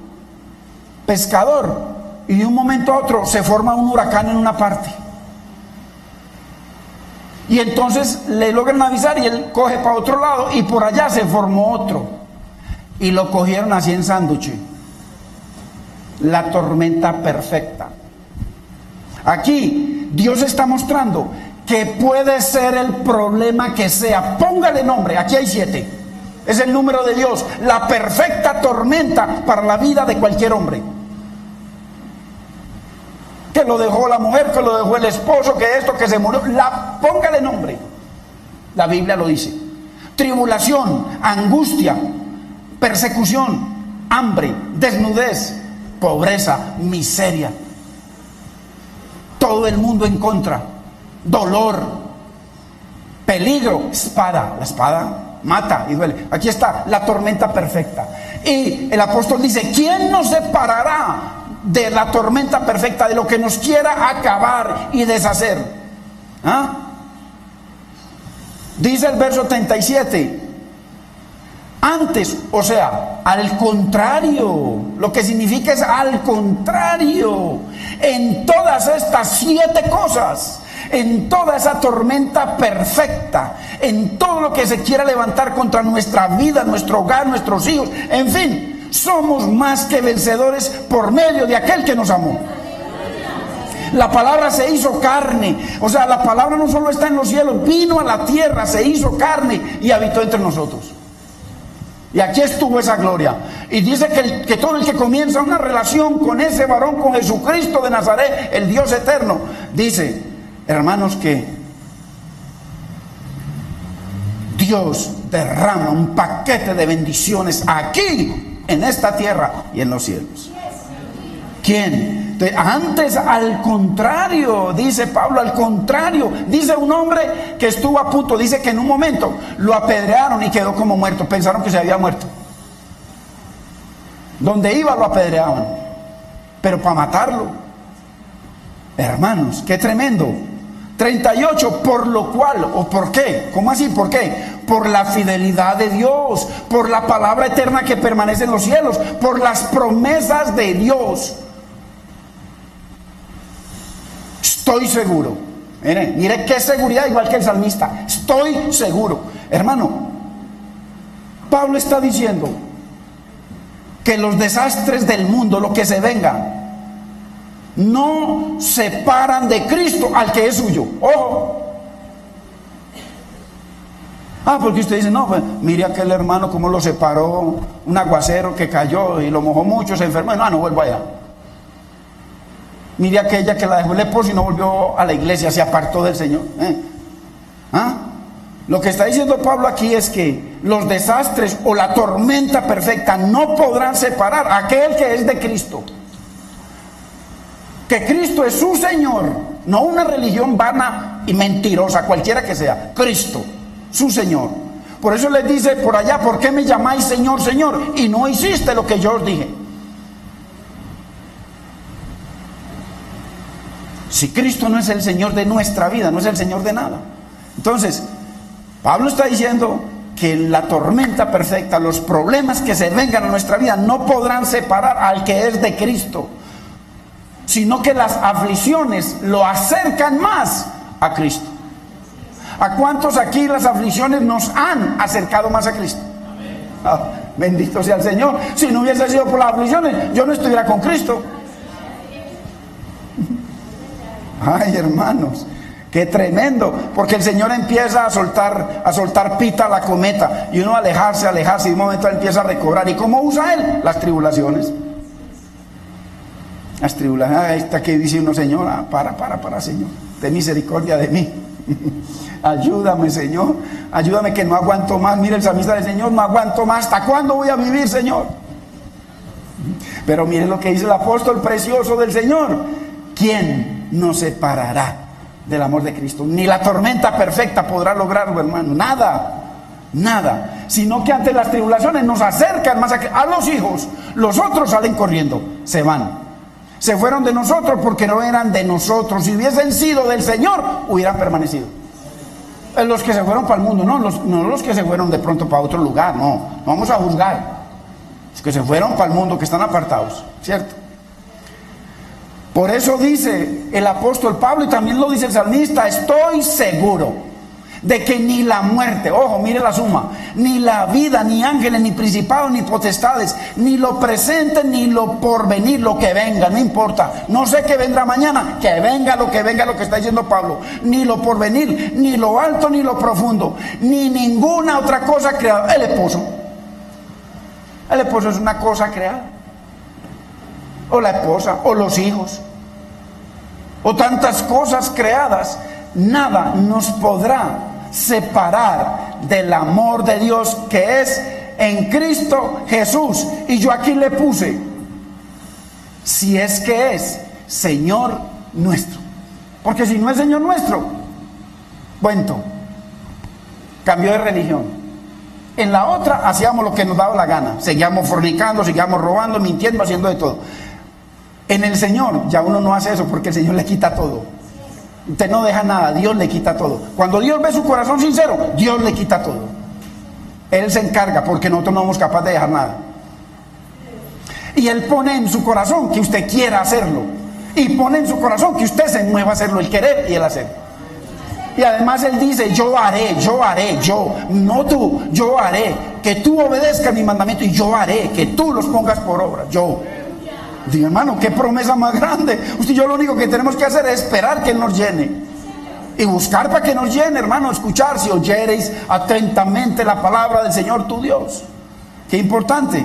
pescador, y de un momento a otro se forma un huracán en una parte. Y entonces le logran avisar y él coge para otro lado y por allá se formó otro. Y lo cogieron así en sándwich. La tormenta perfecta. Aquí Dios está mostrando que puede ser el problema que sea. Póngale nombre, aquí hay 7. Es el número de Dios. La perfecta tormenta para la vida de cualquier hombre. Que lo dejó la mujer, que lo dejó el esposo, que esto, que se murió. Póngale nombre. La Biblia lo dice. Tribulación, angustia, persecución, hambre, desnudez, pobreza, miseria. Todo el mundo en contra. Dolor, peligro, espada. La espada mata y duele. Aquí está la tormenta perfecta. Y el apóstol dice, ¿quién nos separará de la tormenta perfecta, de lo que nos quiera acabar y deshacer? ¿Ah? Dice el verso 37. Antes, o sea, al contrario, lo que significa es al contrario, en todas estas 7 cosas, en toda esa tormenta perfecta, en todo lo que se quiera levantar contra nuestra vida, nuestro hogar, nuestros hijos, en fin, somos más que vencedores por medio de aquel que nos amó. La palabra se hizo carne, o sea, la palabra no solo está en los cielos, vino a la tierra, se hizo carne y habitó entre nosotros. Y aquí estuvo esa gloria. Y dice que todo el que comienza una relación con ese varón, con Jesucristo de Nazaret, el Dios eterno, dice, hermanos, que Dios derrama un paquete de bendiciones aquí, en esta tierra y en los cielos. ¿Quién Antes, al contrario, dice Pablo, al contrario, dice un hombre que estuvo a punto, dice que en un momento lo apedrearon y quedó como muerto, pensaron que se había muerto. Donde iba lo apedreaban, pero para matarlo. Hermanos, qué tremendo. 38, por lo cual, o por qué, ¿cómo así? ¿Por qué? Por la fidelidad de Dios, por la palabra eterna que permanece en los cielos, por las promesas de Dios. Estoy seguro. Mire qué seguridad, igual que el salmista. Estoy seguro. Hermano, Pablo está diciendo que los desastres del mundo, lo que se venga, no separan de Cristo al que es suyo. Ojo. Porque usted dice, no, pues mire aquel hermano cómo lo separó un aguacero que cayó y lo mojó mucho, se enfermó. No vuelvo allá. Mire aquella que la dejó el esposo y no volvió a la iglesia, se apartó del Señor. Lo que está diciendo Pablo aquí es que los desastres o la tormenta perfecta no podrán separar a aquel que es de Cristo. Que Cristo es su Señor, no una religión vana y mentirosa, cualquiera que sea. Cristo, su Señor. Por eso les dice por allá, ¿por qué me llamáis Señor, Señor? Y no hiciste lo que yo os dije. Si Cristo no es el Señor de nuestra vida, no es el Señor de nada. Entonces, Pablo está diciendo que la tormenta perfecta, los problemas que se vengan a nuestra vida no podrán separar al que es de Cristo, sino que las aflicciones lo acercan más a Cristo. ¿A cuántos aquí las aflicciones nos han acercado más a Cristo? Bendito sea el Señor. Si no hubiese sido por las aflicciones, yo no estuviera con Cristo. Ay, hermanos, qué tremendo, porque el Señor empieza a soltar pita a la cometa y uno alejarse y de un momento empieza a recobrar. ¿Y cómo usa Él? Las tribulaciones. Las tribulaciones, esta que dice uno, Señor, para, Señor, ten misericordia de mí. Ayúdame, Señor, ayúdame que no aguanto más. Mire el salmista del Señor, no aguanto más. ¿Hasta cuándo voy a vivir, Señor? Pero mire lo que dice el apóstol precioso del Señor. ¿Quién nos separará del amor de Cristo? Ni la tormenta perfecta podrá lograrlo, hermano. Nada. Sino que ante las tribulaciones nos acercan más a los hijos. Los otros salen corriendo, se van. Se fueron de nosotros porque no eran de nosotros. Si hubiesen sido del Señor, hubieran permanecido. Los que se fueron para el mundo, no los que se fueron de pronto para otro lugar, no vamos a juzgar. Los que se fueron para el mundo, que están apartados, ¿cierto? Por eso dice el apóstol Pablo, y también lo dice el salmista, estoy seguro de que ni la muerte, ojo, mire la suma, ni la vida, ni ángeles, ni principados, ni potestades, ni lo presente, ni lo porvenir, lo que venga, no importa, no sé qué vendrá mañana, que venga lo que está diciendo Pablo, ni lo porvenir, ni lo alto, ni lo profundo, ni ninguna otra cosa creada. El esposo es una cosa creada, o la esposa, o los hijos, o tantas cosas creadas. Nada nos podrá separar del amor de Dios que es en Cristo Jesús. Y yo aquí le puse, si es que es Señor nuestro. Porque si no es Señor nuestro, cuento, cambió de religión. En la otra hacíamos lo que nos daba la gana, seguíamos fornicando, seguíamos robando, mintiendo, haciendo de todo. En el Señor ya uno no hace eso, porque el Señor le quita todo. Usted no deja nada, Dios le quita todo. Cuando Dios ve su corazón sincero, Dios le quita todo. Él se encarga, porque nosotros no somos capaces de dejar nada. Y Él pone en su corazón que usted quiera hacerlo, y pone en su corazón que usted se mueva a hacerlo, el querer y el hacer. Y además Él dice, yo haré, no tú, yo haré, que tú obedezcas mi mandamiento, y yo haré, que tú los pongas por obra, yo. Digo, hermano, qué promesa más grande. Usted y yo lo único que tenemos que hacer es esperar que Él nos llene. Y buscar para que nos llene, hermano, escuchar. Si oyereis atentamente la palabra del Señor tu Dios. Qué importante.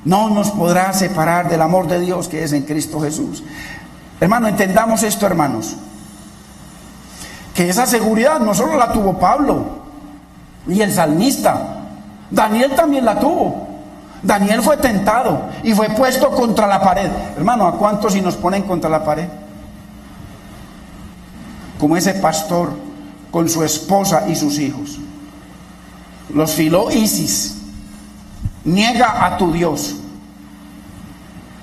No nos podrá separar del amor de Dios que es en Cristo Jesús. Hermano, entendamos esto, hermanos. Que esa seguridad no solo la tuvo Pablo y el salmista. Daniel también la tuvo. Daniel fue tentado y fue puesto contra la pared. Hermano, ¿a cuántos si nos ponen contra la pared? Como ese pastor con su esposa y sus hijos. Los filó ISIS. Niega a tu Dios.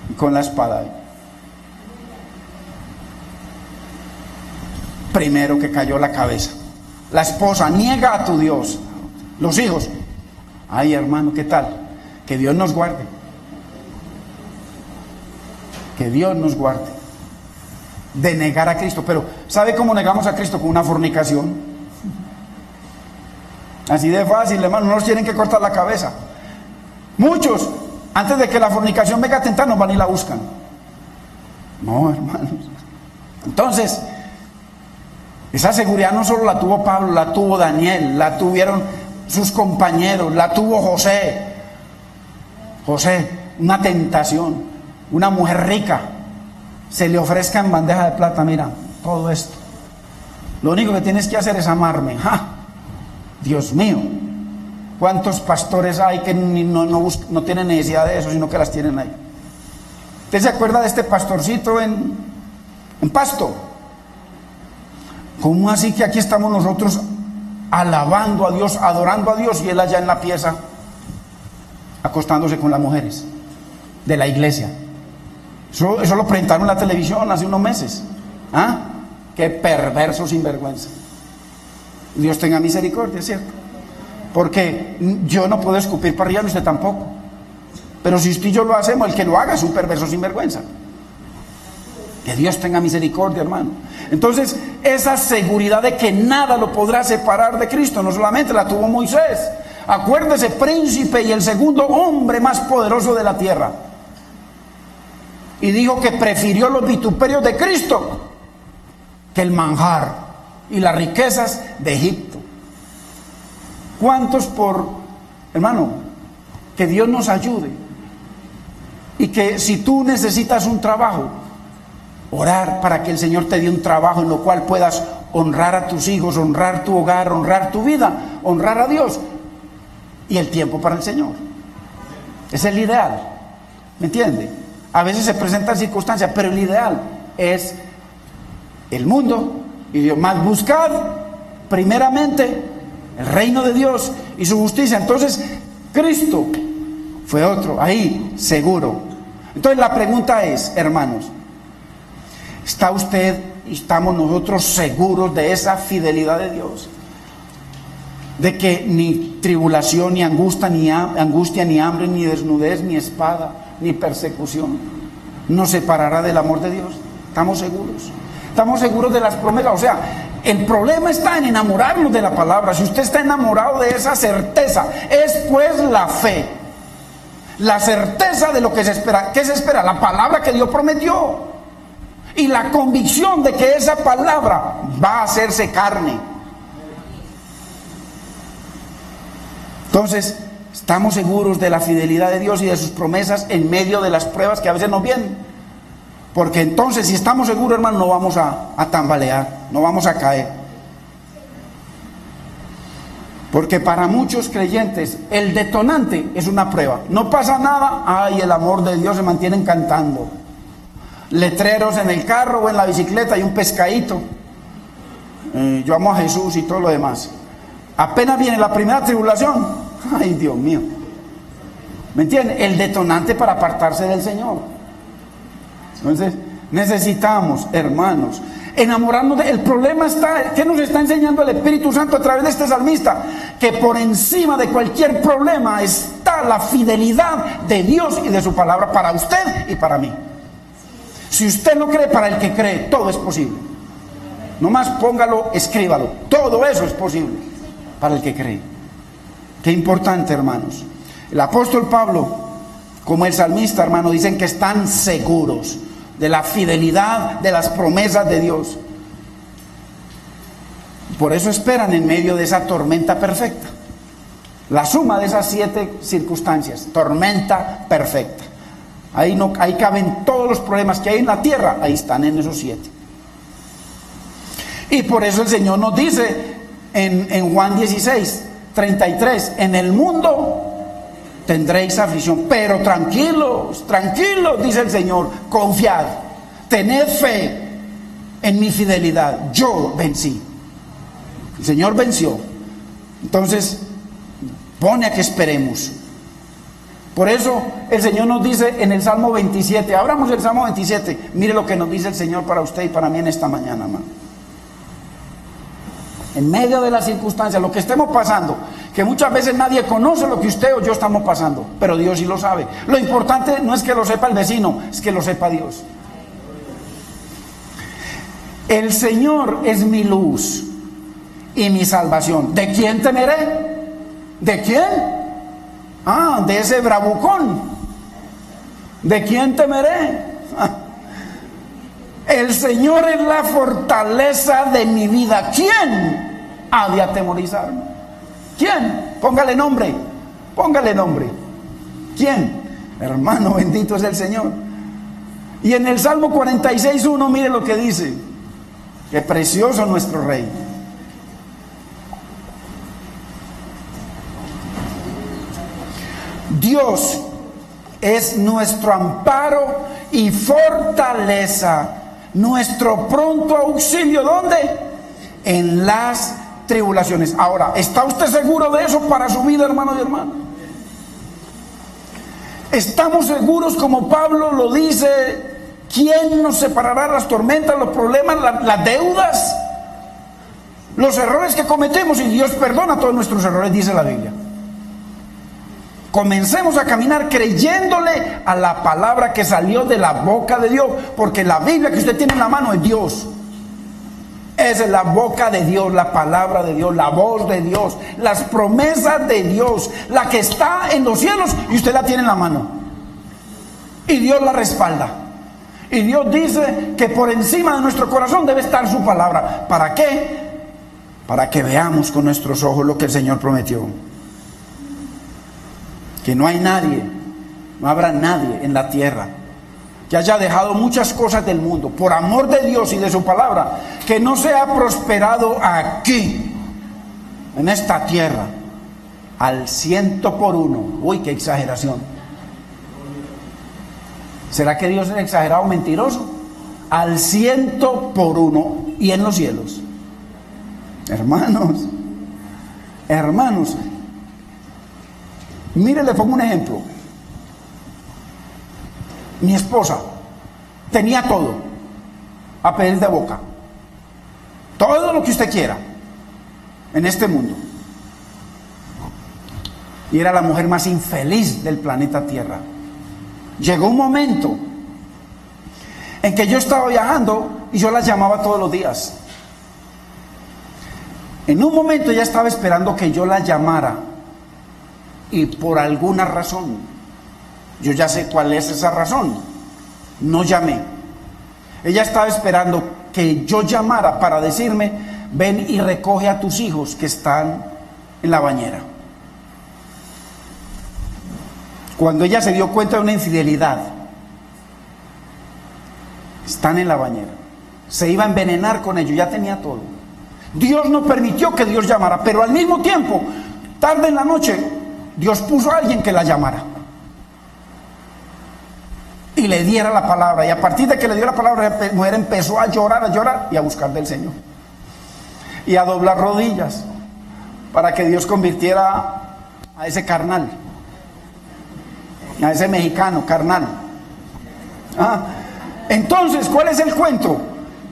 Y con la espada. Primero que cayó la cabeza. La esposa niega a tu Dios. Los hijos. Ay, hermano, ¿qué tal? Que Dios nos guarde. Que Dios nos guarde de negar a Cristo. Pero ¿sabe cómo negamos a Cristo? Con una fornicación. Así de fácil, hermano. No nos tienen que cortar la cabeza. Muchos, antes de que la fornicación venga a tentarnos, van y la buscan. No, hermanos. Entonces, esa seguridad no solo la tuvo Pablo, la tuvo Daniel, la tuvieron sus compañeros, la tuvo José. José, una tentación, una mujer rica, se le ofrezca en bandeja de plata, mira, todo esto. Lo único que tienes que hacer es amarme. ¡Ja! Dios mío, ¿cuántos pastores hay que no tienen necesidad de eso, sino que las tienen ahí? ¿Usted se acuerda de este pastorcito en Pasto? ¿Cómo así que aquí estamos nosotros alabando a Dios, adorando a Dios, y él allá en la pieza acostándose con las mujeres de la iglesia? Eso lo presentaron en la televisión hace unos meses. ¿Ah? Qué perverso sinvergüenza. Dios tenga misericordia, ¿cierto? Porque yo no puedo escupir para arriba, usted tampoco. Pero si usted y yo lo hacemos, el que lo haga es un perverso sinvergüenza. Que Dios tenga misericordia, hermano. Entonces, esa seguridad de que nada lo podrá separar de Cristo, no solamente la tuvo Moisés. Acuérdese, príncipe y el segundo hombre más poderoso de la tierra. Y dijo que prefirió los vituperios de Cristo que el manjar y las riquezas de Egipto. ¿Cuántos hermano, que Dios nos ayude? Y que si tú necesitas un trabajo, orar para que el Señor te dé un trabajo en lo cual puedas honrar a tus hijos, honrar tu hogar, honrar tu vida, honrar a Dios y el tiempo para el Señor. Es el ideal, ¿me entiende? A veces se presentan circunstancias, pero el ideal es el mundo y Dios. Más buscad primeramente el reino de Dios y su justicia. Entonces Cristo fue otro, ahí seguro. Entonces la pregunta es, hermanos, ¿está usted y estamos nosotros seguros de esa fidelidad de Dios? De que ni tribulación, ni angustia, ni hambre, ni desnudez, ni espada, ni persecución nos separará del amor de Dios. ¿Estamos seguros? Estamos seguros de las promesas. O sea, el problema está en enamorarnos de la palabra. Si usted está enamorado de esa certeza, es pues la fe, la certeza de lo que se espera. ¿Qué se espera? La palabra que Dios prometió y la convicción de que esa palabra va a hacerse carne. Entonces, estamos seguros de la fidelidad de Dios y de sus promesas en medio de las pruebas que a veces nos vienen. Porque entonces, si estamos seguros, hermano, no vamos a tambalear, no vamos a caer. Porque para muchos creyentes, el detonante es una prueba. No pasa nada, ay, el amor de Dios, se mantienen cantando. Letreros en el carro o en la bicicleta y un pescadito. Yo amo a Jesús y todo lo demás. Apenas viene la primera tribulación, ay, Dios mío. ¿Me entienden? El detonante para apartarse del Señor. Entonces, necesitamos, hermanos, enamorarnos el problema está, ¿qué nos está enseñando el Espíritu Santo a través de este salmista? Que por encima de cualquier problema está la fidelidad de Dios y de su palabra para usted y para mí. Si usted no cree, para el que cree, todo es posible. Nomás póngalo, escríbalo. Todo eso es posible para el que cree. Qué importante, hermanos. El apóstol Pablo, como el salmista, hermano, dicen que están seguros de la fidelidad de las promesas de Dios. Por eso esperan en medio de esa tormenta perfecta. La suma de esas 7 circunstancias, tormenta perfecta. Ahí caben todos los problemas que hay en la tierra, ahí están en esos 7. Y por eso el Señor nos dice en Juan 16:33, en el mundo tendréis aflicción, pero tranquilos, tranquilos, dice el Señor, confiad, tened fe en mi fidelidad, yo vencí. El Señor venció. Entonces, pone a que esperemos. Por eso el Señor nos dice en el Salmo 27, abramos el Salmo 27, mire lo que nos dice el Señor para usted y para mí en esta mañana, hermano. En medio de las circunstancias, lo que estemos pasando, que muchas veces nadie conoce lo que usted o yo estamos pasando, pero Dios sí lo sabe. Lo importante no es que lo sepa el vecino, es que lo sepa Dios. El Señor es mi luz y mi salvación. ¿De quién temeré? ¿De quién? Ah, de ese bravucón. ¿De quién temeré? El Señor es la fortaleza de mi vida. ¿Quién ha de atemorizarme? ¿Quién? Póngale nombre. Póngale nombre. ¿Quién? Hermano, bendito es el Señor. Y en el Salmo 46:1, mire lo que dice. Qué precioso nuestro Rey. Dios es nuestro amparo y fortaleza, nuestro pronto auxilio. ¿Dónde? En las tribulaciones. Ahora, ¿está usted seguro de eso para su vida, hermano y hermana? ¿Estamos seguros, como Pablo lo dice? ¿Quién nos separará de las tormentas, los problemas, las deudas, los errores que cometemos? Y Dios perdona todos nuestros errores, dice la Biblia. Comencemos a caminar creyéndole a la palabra que salió de la boca de Dios, porque la Biblia que usted tiene en la mano es Dios. Esa es la boca de Dios, la palabra de Dios, la voz de Dios, las promesas de Dios, la que está en los cielos y usted la tiene en la mano. Y Dios la respalda. Y Dios dice que por encima de nuestro corazón debe estar su palabra. ¿Para qué? Para que veamos con nuestros ojos lo que el Señor prometió. Que no hay nadie, no habrá nadie en la tierra que haya dejado muchas cosas del mundo por amor de Dios y de su palabra, que no se ha prosperado aquí, en esta tierra, al 100%. Uy, qué exageración. ¿Será que Dios es exagerado, mentiroso? Al 100% y en los cielos. Hermanos, hermanos, mire, le pongo un ejemplo. Mi esposa tenía todo a pedir de boca, todo lo que usted quiera en este mundo, y era la mujer más infeliz del planeta Tierra. Llegó un momento en que yo estaba viajando y yo la llamaba todos los días. En un momento ella estaba esperando que yo la llamara, y por alguna razón, yo ya sé cuál es esa razón, no llamé. Ella estaba esperando que yo llamara para decirme: ven y recoge a tus hijos que están en la bañera. Cuando ella se dio cuenta de una infidelidad, están en la bañera, se iba a envenenar con ellos, ya tenía todo. Dios no permitió que Dios llamara, pero al mismo tiempo, tarde en la noche, Dios puso a alguien que la llamara y le diera la palabra. Y a partir de que le dio la palabra, la mujer empezó a llorar y a buscar del Señor y a doblar rodillas para que Dios convirtiera a ese carnal, a ese mexicano carnal. Entonces, ¿cuál es el cuento?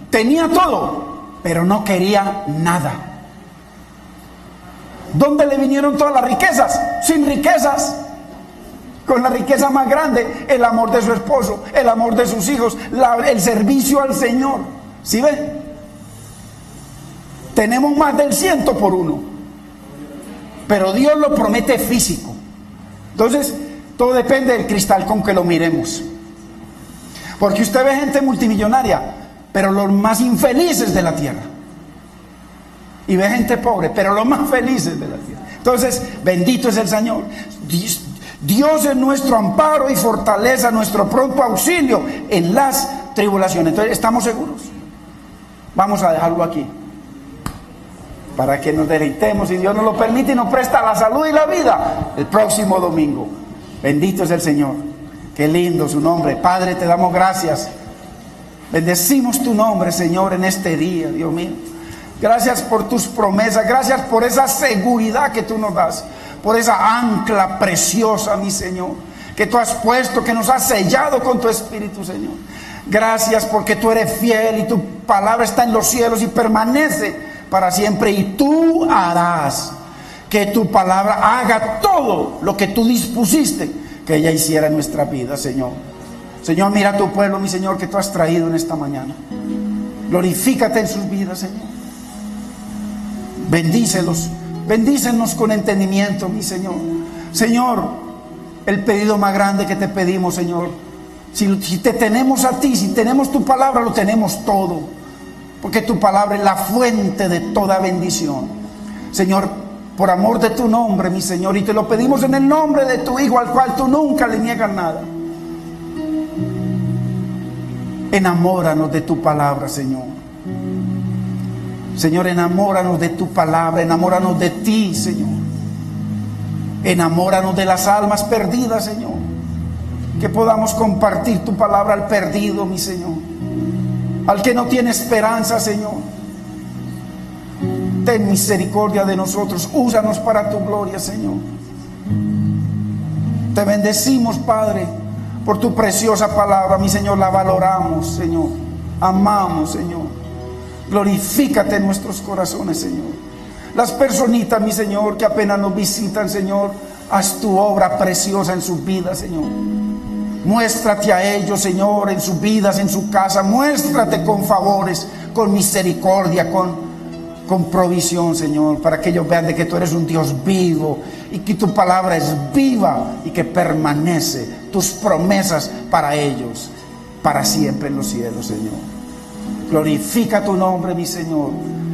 Tenía todo, pero no quería nada. ¿Dónde le vinieron todas las riquezas? Sin riquezas. Con la riqueza más grande, el amor de su esposo, el amor de sus hijos, el servicio al Señor. ¿Sí ve? Tenemos más del 100%, pero Dios lo promete físico. Entonces, todo depende del cristal con que lo miremos. Porque usted ve gente multimillonaria, pero los más infelices de la tierra. Y ve gente pobre, pero los más felices de la tierra. Entonces, bendito es el Señor. Dios es nuestro amparo y fortaleza, nuestro pronto auxilio en las tribulaciones. Entonces, ¿estamos seguros? Vamos a dejarlo aquí, para que nos deleitemos, y Dios nos lo permite y nos presta la salud y la vida el próximo domingo. Bendito es el Señor. Qué lindo su nombre. Padre, te damos gracias. Bendecimos tu nombre, Señor, en este día, Dios mío. Gracias por tus promesas. Gracias por esa seguridad que tú nos das. Por esa ancla preciosa, mi Señor, que tú has puesto, que nos has sellado con tu Espíritu, Señor. Gracias porque tú eres fiel y tu palabra está en los cielos y permanece para siempre. Y tú harás que tu palabra haga todo lo que tú dispusiste que ella hiciera en nuestra vida, Señor. Señor, mira a tu pueblo, mi Señor, que tú has traído en esta mañana. Glorifícate en sus vidas, Señor. Bendícelos. Bendícenos con entendimiento, mi Señor. Señor, el pedido más grande que te pedimos, Señor, si te tenemos a ti, si tenemos tu palabra, lo tenemos todo. Porque tu palabra es la fuente de toda bendición. Señor, por amor de tu nombre, mi Señor, y te lo pedimos en el nombre de tu Hijo, al cual tú nunca le niegas nada. Enamóranos de tu palabra, Señor. Señor, enamóranos de tu palabra, enamóranos de ti, Señor. Enamóranos de las almas perdidas, Señor. Que podamos compartir tu palabra al perdido, mi Señor. Al que no tiene esperanza, Señor. Ten misericordia de nosotros. Úsanos para tu gloria, Señor. Te bendecimos, Padre, por tu preciosa palabra, mi Señor. La valoramos, Señor. Amamos, Señor. Glorifícate en nuestros corazones, Señor. Las personitas, mi Señor, que apenas nos visitan, Señor, haz tu obra preciosa en sus vidas, Señor. Muéstrate a ellos, Señor, en sus vidas, en su casa. Muéstrate con favores, con misericordia, con provisión, Señor, para que ellos vean de que tú eres un Dios vivo y que tu palabra es viva y que permanece tus promesas para ellos, para siempre en los cielos, Señor. Glorifica tu nombre, mi Señor,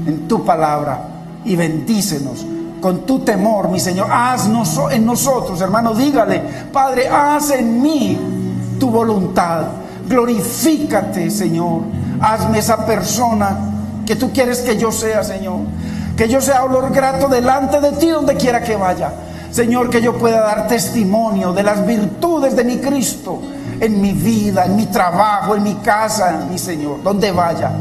en tu palabra y bendícenos con tu temor, mi Señor. Haznos en nosotros, hermano, dígale: Padre, haz en mí tu voluntad. Glorifícate, Señor. Hazme esa persona que tú quieres que yo sea, Señor. Que yo sea olor grato delante de ti donde quiera que vaya. Señor, que yo pueda dar testimonio de las virtudes de mi Cristo en mi vida, en mi trabajo, en mi casa, mi Señor, donde vaya.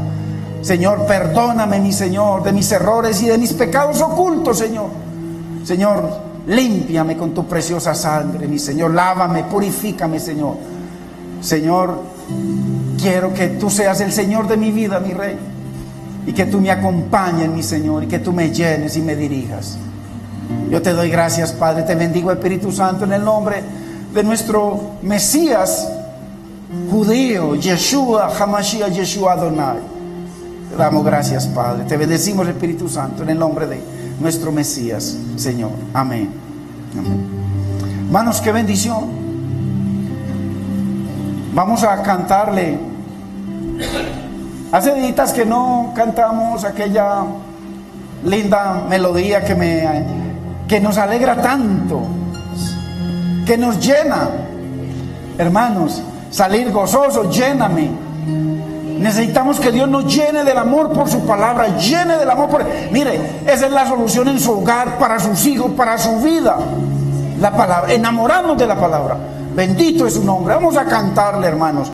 Señor, perdóname, mi Señor, de mis errores y de mis pecados ocultos, Señor. Señor, límpiame con tu preciosa sangre, mi Señor. Lávame, purifícame, Señor. Señor, quiero que tú seas el Señor de mi vida, mi Rey. Y que tú me acompañes, mi Señor, y que tú me llenes y me dirijas. Yo te doy gracias, Padre. Te bendigo, Espíritu Santo, en el nombre de nuestro Mesías judío, Yeshua HaMashiach, Yeshua Adonai. Te damos gracias, Padre. Te bendecimos, Espíritu Santo, en el nombre de nuestro Mesías, Señor. Amén. Amén. Hermanos, qué bendición. Vamos a cantarle. Hace días que no cantamos aquella linda melodía que nos alegra tanto, que nos llena. Hermanos, salir gozosos, lléname. Necesitamos que Dios nos llene del amor por su palabra, llene del amor por... Mire, esa es la solución en su hogar, para sus hijos, para su vida. La palabra, enamorarnos de la palabra. Bendito es su nombre. Vamos a cantarle, hermanos.